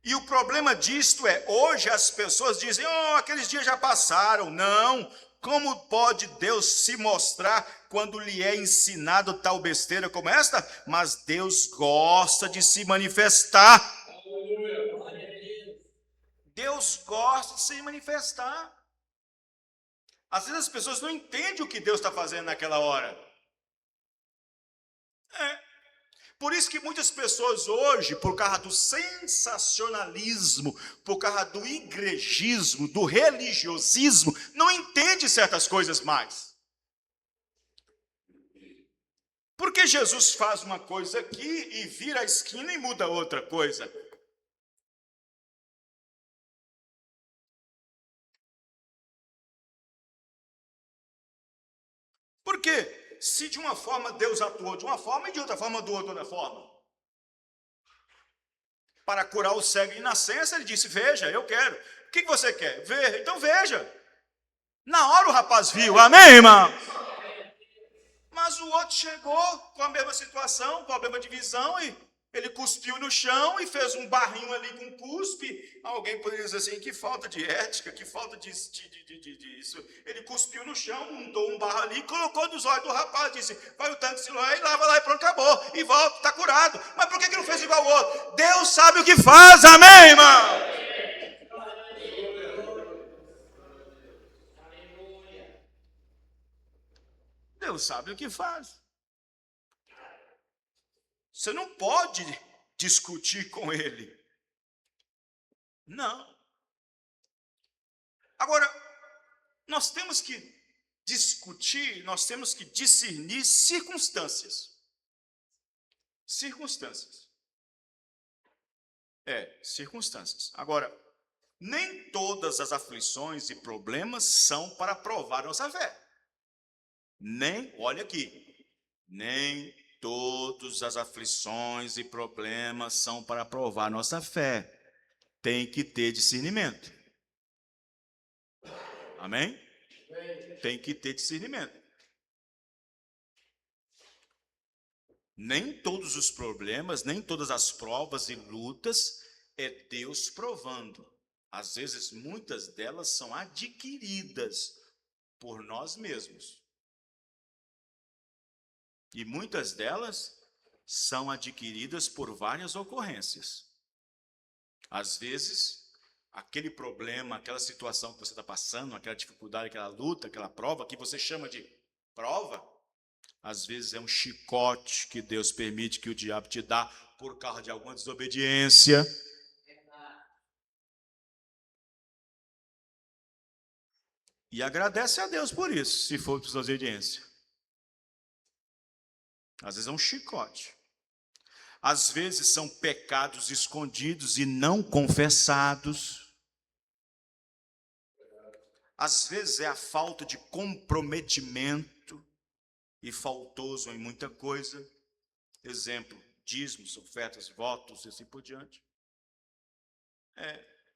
Speaker 4: E o problema disto é, hoje as pessoas dizem, aqueles dias já passaram. Não, como pode Deus se mostrar quando lhe é ensinado tal besteira como esta? Mas Deus gosta de se manifestar. Deus gosta de se manifestar. Às vezes as pessoas não entendem o que Deus está fazendo naquela hora. Por isso que muitas pessoas hoje, por causa do sensacionalismo, por causa do igrejismo, do religiosismo, não entendem certas coisas mais. Porque Jesus faz uma coisa aqui e vira a esquina e muda outra coisa. Por quê? Se de uma forma Deus atuou de uma forma e de outra forma atuou de outra forma. Para curar o cego de nascença, ele disse, veja, eu quero. O que você quer? Ver. Então veja. Na hora o rapaz viu, amém, irmão? Mas o outro chegou com a mesma situação, problema de visão, e ele cuspiu no chão e fez um barrinho ali com cuspe. Alguém poderia dizer assim, que falta de ética, que falta disso. Ele cuspiu no chão, untou um barro ali, colocou nos olhos do rapaz, disse, vai o tanque de Siloé e lava lá e pronto, acabou. E volta, está curado. Mas por que não fez igual o outro? Deus sabe o que faz, amém, irmão? Deus sabe o que faz. Você não pode discutir com ele. Não. Agora, nós temos que discutir, nós temos que discernir circunstâncias. Circunstâncias. Circunstâncias. Agora, nem todas as aflições e problemas são para provar nossa fé. Olha aqui, nem todas as aflições e problemas são para provar nossa fé. Tem que ter discernimento. Amém? Tem que ter discernimento. Nem todos os problemas, nem todas as provas e lutas é Deus provando. Às vezes, muitas delas são adquiridas por nós mesmos. E muitas delas são adquiridas por várias ocorrências. Às vezes, aquele problema, aquela situação que você está passando, aquela dificuldade, aquela luta, aquela prova, que você chama de prova, às vezes é um chicote que Deus permite que o diabo te dá por causa de alguma desobediência. E agradece a Deus por isso, se for desobediência. Às vezes é um chicote. Às vezes são pecados escondidos e não confessados. Às vezes é a falta de comprometimento e faltoso em muita coisa. Exemplo, dízimos, ofertas, votos e assim por diante.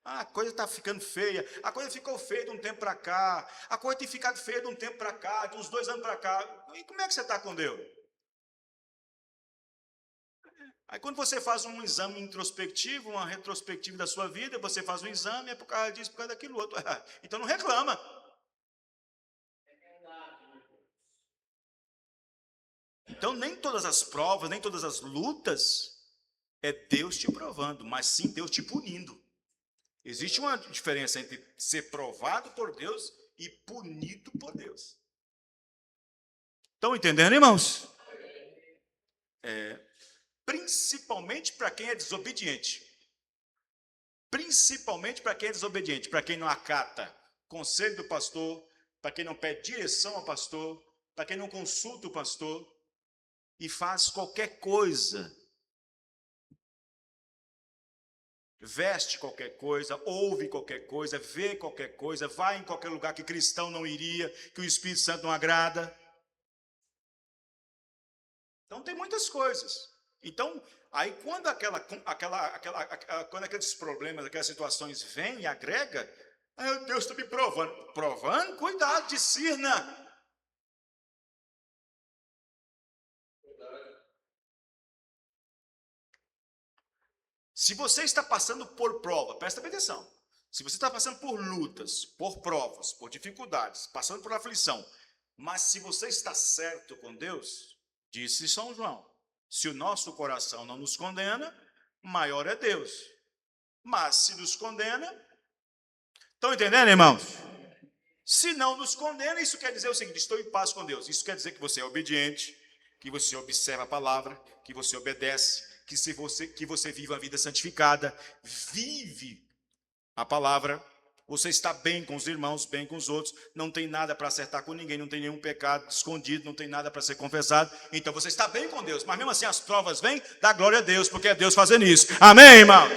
Speaker 4: A coisa está ficando feia. A coisa ficou feia de um tempo para cá. A coisa tem ficado feia de um tempo para cá, de uns 2 anos para cá. E como é que você está com Deus? Aí quando você faz um exame introspectivo, uma retrospectiva da sua vida, você faz um exame, é por causa disso, por causa daquilo outro. Então não reclama. Então nem todas as provas, nem todas as lutas é Deus te provando, mas sim Deus te punindo. Existe uma diferença entre ser provado por Deus e punido por Deus. Estão entendendo, irmãos? Principalmente para quem é desobediente. Principalmente para quem é desobediente, para quem não acata conselho do pastor, para quem não pede direção ao pastor, para quem não consulta o pastor e faz qualquer coisa. Veste qualquer coisa, ouve qualquer coisa, vê qualquer coisa, vai em qualquer lugar que cristão não iria, que o Espírito Santo não agrada. Então tem muitas coisas. Então, aí quando quando aqueles problemas, aquelas situações vêm e agrega, Deus está me provando. Provando? Cuidado, discirna. Se você está passando por prova, presta atenção. Se você está passando por lutas, por provas, por dificuldades, passando por aflição, Mas se você está certo com Deus, disse São João, se o nosso coração não nos condena, maior é Deus. Mas se nos condena, estão entendendo, irmãos? Se não nos condena, isso quer dizer o seguinte: estou em paz com Deus. Isso quer dizer que você é obediente, que você observa a palavra, que você obedece, que você vive a vida santificada, vive a palavra. Você está bem com os irmãos, bem com os outros, não tem nada para acertar com ninguém, não tem nenhum pecado escondido, não tem nada para ser confessado. Então você está bem com Deus, mas mesmo assim as provas vêm, dá glória a Deus, porque é Deus fazendo isso. Amém, irmãos?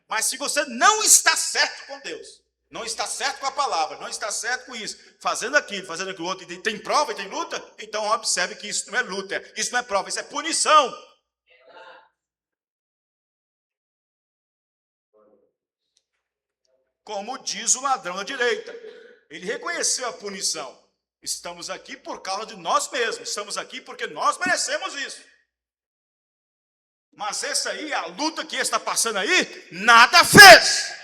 Speaker 4: Mas se você não está certo com Deus, não está certo com a palavra, não está certo com isso, fazendo aquilo outro, e tem prova e tem luta, então observe que isso não é luta, isso não é prova, isso é punição. Como diz o ladrão da direita, ele reconheceu a punição. Estamos aqui por causa de nós mesmos, estamos aqui porque nós merecemos isso. Mas essa aí, a luta que está passando aí, nada fez.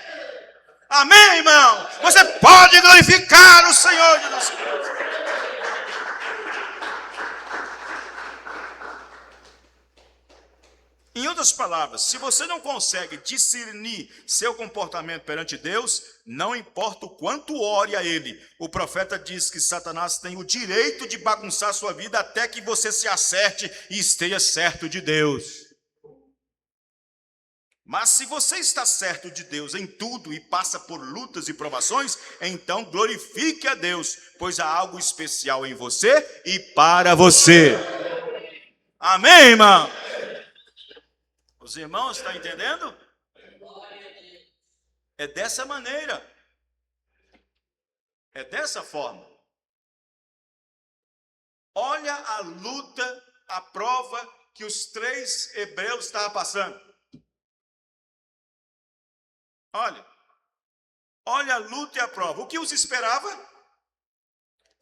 Speaker 4: Amém, irmão? Você pode glorificar o Senhor de nosso Deus. Em outras palavras, se você não consegue discernir seu comportamento perante Deus, não importa o quanto ore a Ele. O profeta diz que Satanás tem o direito de bagunçar sua vida até que você se acerte e esteja certo de Deus. Mas se você está certo de Deus em tudo e passa por lutas e provações, então glorifique a Deus, pois há algo especial em você e para você. Amém, irmão? Os irmãos estão entendendo? É dessa maneira. É dessa forma. Olha a luta, a prova que os 3 hebreus estavam passando. Olha a luta e a prova. O que os esperava?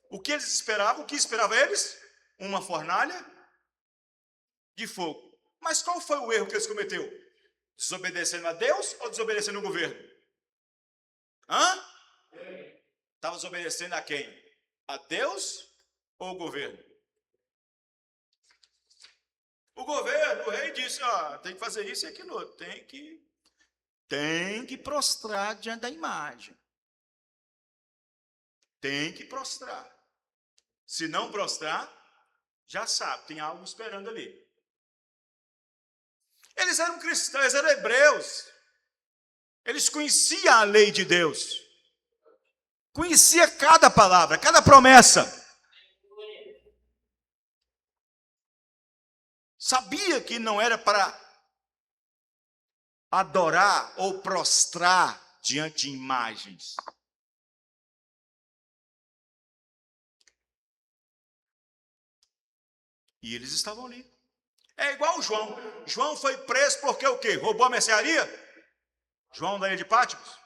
Speaker 4: O que eles esperavam? O que esperava eles? Uma fornalha de fogo. Mas qual foi o erro que eles cometeram? Desobedecendo a Deus ou desobedecendo o governo? Estava desobedecendo a quem? A Deus ou o governo? O governo, o rei disse, tem que fazer isso e aquilo outro, tem que prostrar diante da imagem. Tem que prostrar. Se não prostrar, já sabe, tem algo esperando ali. Eles eram cristãos, eles eram hebreus. Eles conheciam a lei de Deus. Conhecia cada palavra, cada promessa. Sabia que não era para adorar ou prostrar diante de imagens. E eles estavam ali. É igual o João. João foi preso porque o quê? Roubou a mercearia? João da ilha de Patmos.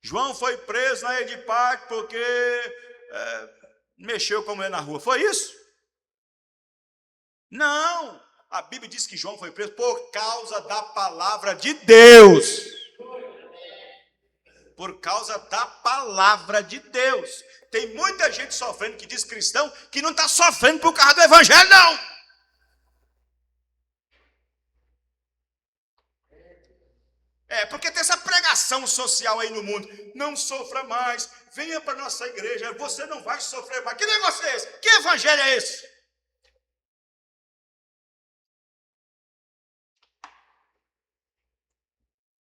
Speaker 4: João foi preso na ilha de Patmos porque mexeu com a mulher na rua. Foi isso? Não. A Bíblia diz que João foi preso por causa da palavra de Deus. Por causa da palavra de Deus. Tem muita gente sofrendo que diz cristão que não está sofrendo por causa do evangelho, não. Porque tem essa pregação social aí no mundo. Não sofra mais, venha para a nossa igreja, você não vai sofrer mais. Que negócio é esse? Que evangelho é esse?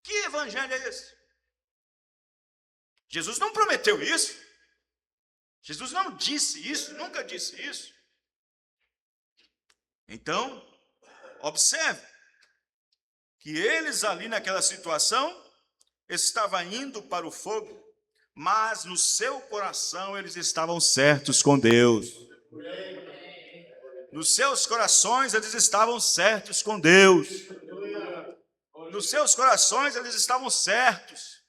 Speaker 4: Que evangelho é esse? Jesus não prometeu isso. Jesus não disse isso, nunca disse isso. Então, observe que eles ali naquela situação estavam indo para o fogo, mas no seu coração eles estavam certos com Deus. Nos seus corações eles estavam certos com Deus. Nos seus corações eles estavam certos.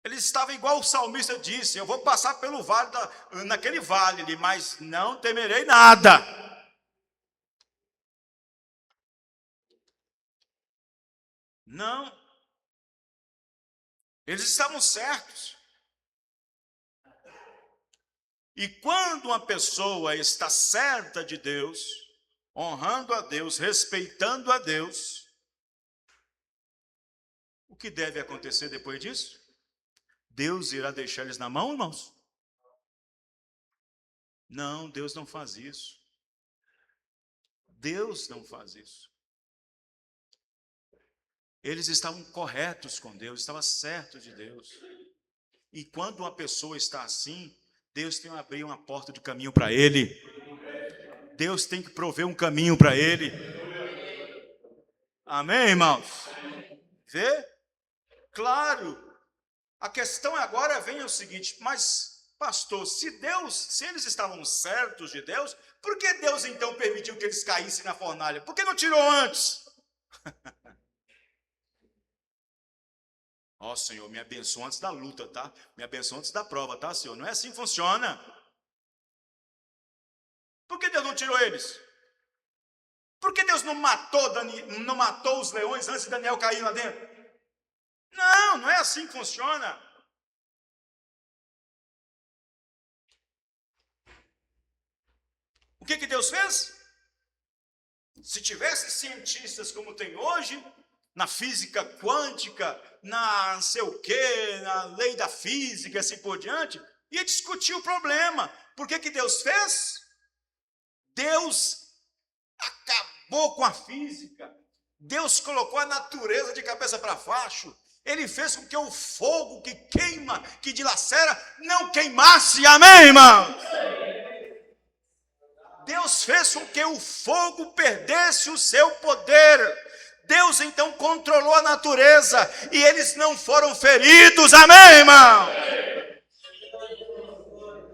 Speaker 4: Eles estavam igual o salmista disse, eu vou passar pelo vale, naquele vale ali, mas não temerei nada. Não. Eles estavam certos. E quando uma pessoa está certa de Deus, honrando a Deus, respeitando a Deus, o que deve acontecer depois disso? Deus irá deixar eles na mão, irmãos? Não, Deus não faz isso. Deus não faz isso. Eles estavam corretos com Deus, estavam certos de Deus. E quando uma pessoa está assim, Deus tem que abrir uma porta de caminho para ele. Deus tem que prover um caminho para ele. Amém, irmãos? Vê? Claro. A questão agora vem o seguinte, mas, pastor, se eles estavam certos de Deus, por que Deus então permitiu que eles caíssem na fornalha? Por que não tirou antes? Ó, Senhor, me abençoa antes da luta, tá? Me abençoa antes da prova, tá, Senhor? Não é assim que funciona. Por que Deus não tirou eles? Por que Deus não matou os leões antes de Daniel cair lá dentro? Não, não é assim que funciona. O que Deus fez? Se tivesse cientistas como tem hoje, na física quântica, na não sei o quê, na lei da física, assim por diante, ia discutir o problema. Por que Deus fez? Deus acabou com a física. Deus colocou a natureza de cabeça para baixo. Ele fez com que o fogo que queima, que dilacera, não queimasse. Amém, irmão? Deus fez com que o fogo perdesse o seu poder. Deus então controlou a natureza e eles não foram feridos. Amém, irmão?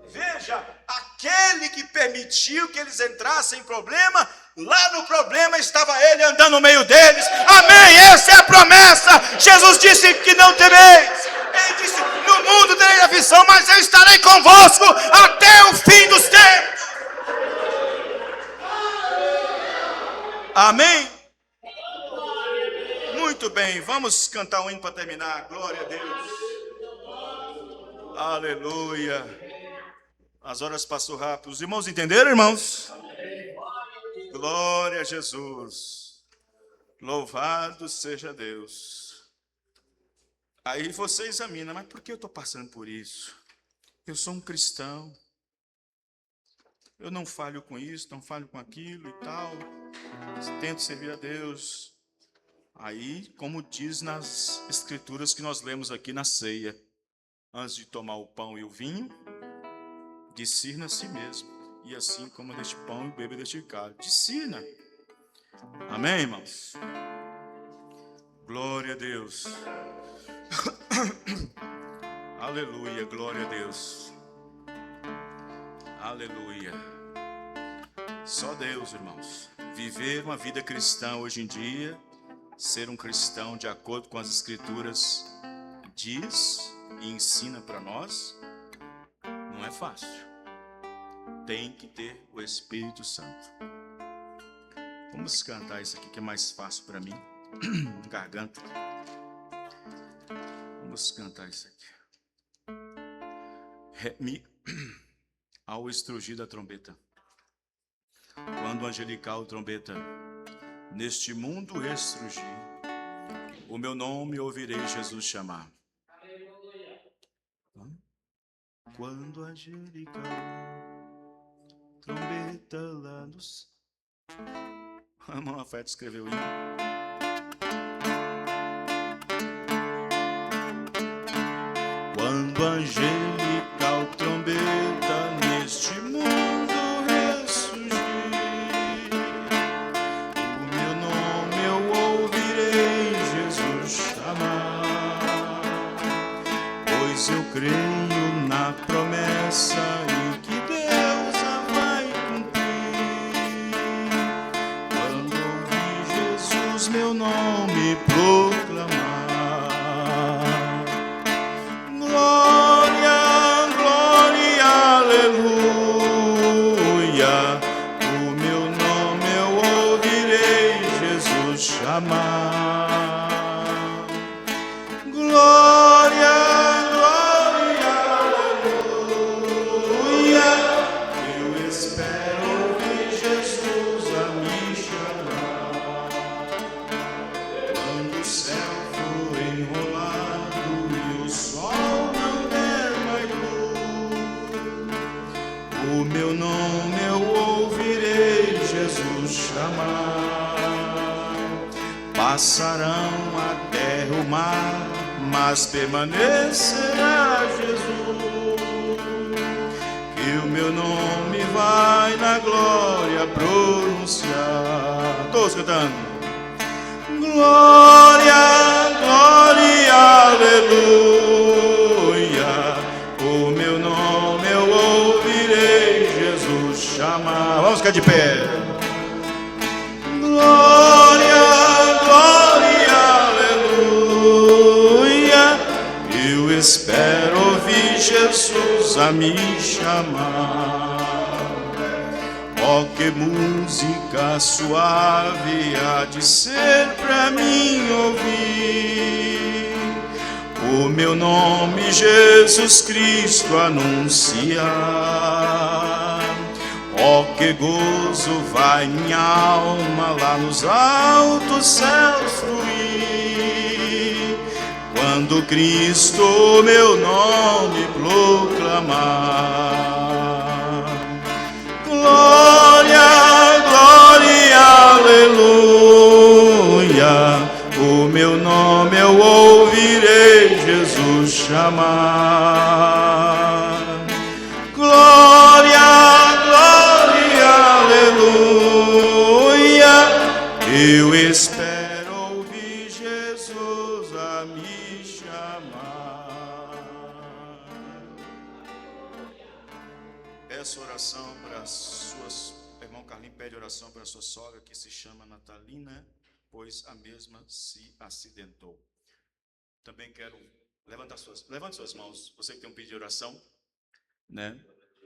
Speaker 4: Veja, aquele que permitiu que eles entrassem em problema, lá no problema estava ele andando no meio deles. Amém, essa é a promessa. Jesus disse que não tereis. Ele disse, no mundo tereis aflição, mas eu estarei convosco até o fim dos tempos. Amém? Muito bem, vamos cantar um hino para terminar. Glória a Deus. Aleluia. As horas passam rápido. Os irmãos entenderam, irmãos? Glória a Jesus. Louvado seja Deus. Aí você examina, mas por que eu estou passando por isso? Eu sou um cristão. Eu não falho com isso, não falho com aquilo e tal. Tento servir a Deus. Aí, como diz nas escrituras que nós lemos aqui na ceia, antes de tomar o pão e o vinho, discirna a si mesmo. E assim como deste pão e beba deste cálice. Discirna. Amém, irmãos? Glória a Deus. Aleluia, glória a Deus. Aleluia. Só Deus, irmãos. Viver uma vida cristã hoje em dia, ser um cristão de acordo com as escrituras diz e ensina para nós, não é fácil. Tem que ter o Espírito Santo. Vamos cantar isso aqui que é mais fácil para mim. Garganta. Vamos cantar isso aqui. Ao estrugir da trombeta. Quando o angelical trombeta neste mundo estrugir, o meu nome ouvirei Jesus chamar. Quando a angelical trombeta lá dos... A irmã Afete escreveu isso. Quando a angelical trombeta neste mundo ressurgir, o meu nome eu ouvirei Jesus chamar, pois eu creio na promessa e que Deus a vai cumprir. Quando ouvir Jesus meu nome proclamar, glória O meu nome eu ouvirei Jesus chamar. Passarão a terra e o mar, mas permanecerá Jesus. Que o meu nome vai na glória pronunciar. Todos cantando. Glória, glória, aleluia. O meu nome eu ouvirei Jesus chamar. Vamos ficar de pé. Glória, glória, aleluia. Eu espero ouvir Jesus a me chamar. Oh, que música suave há de ser pra mim ouvir. O meu nome Jesus Cristo anunciar. Oh, que gozo vai minha alma lá nos altos céus fluir, quando Cristo meu nome proclamar. Glória, glória, aleluia. O meu nome eu ouvirei Jesus chamar. Glória, glória, aleluia. Eu espero ouvir Jesus a me chamar. Peço oração para suas... Irmão Carlinhos pede oração para sua sogra, que se chama Natalina, pois a mesma se acidentou. Também quero levante suas mãos. Você que tem um pedido de oração, né?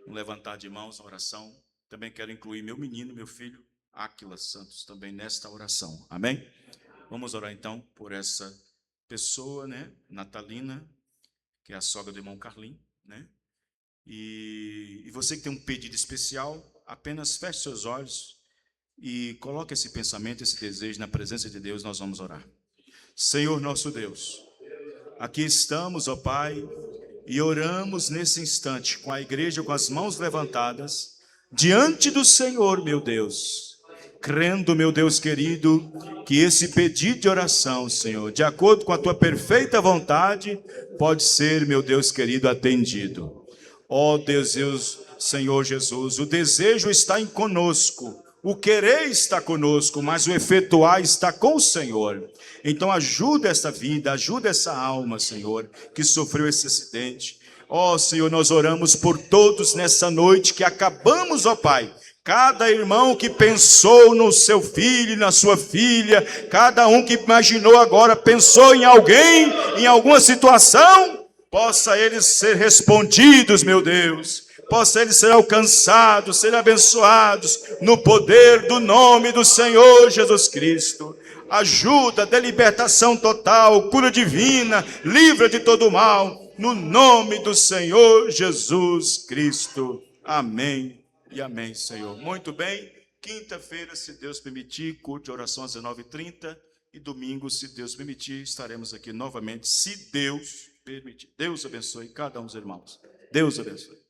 Speaker 4: Um levantar de mãos, uma oração. Também quero incluir meu menino, meu filho, Áquila Santos, também nesta oração. Amém? Vamos orar então por essa pessoa, né? Natalina, que é a sogra do irmão Carlinhos, né? E você que tem um pedido especial, apenas feche seus olhos e coloque esse pensamento, esse desejo na presença de Deus. Nós vamos orar. Senhor nosso Deus, aqui estamos, ó Pai, e oramos nesse instante com a igreja com as mãos levantadas diante do Senhor, meu Deus, crendo, meu Deus querido, que esse pedido de oração, Senhor, de acordo com a tua perfeita vontade, pode ser, meu Deus querido, atendido. Ó Deus, Senhor Jesus, o desejo está em conosco, o querer está conosco, mas o efetuar está com o Senhor. Então ajuda essa vida, ajuda essa alma, Senhor, que sofreu esse acidente. Ó Senhor, nós oramos por todos nessa noite que acabamos, ó Pai. Cada irmão que pensou no seu filho, na sua filha, cada um que imaginou agora, pensou em alguém, em alguma situação, possa eles ser respondidos, meu Deus. Possa eles ser alcançados, ser abençoados no poder do nome do Senhor Jesus Cristo. Ajuda, dê libertação total, cura divina, livra de todo mal, no nome do Senhor Jesus Cristo. Amém e amém, Senhor. Muito bem, quinta-feira, se Deus permitir, culto de oração às 19h30 e domingo, se Deus permitir, estaremos aqui novamente, se Deus permitir. Deus abençoe cada um dos irmãos. Deus abençoe.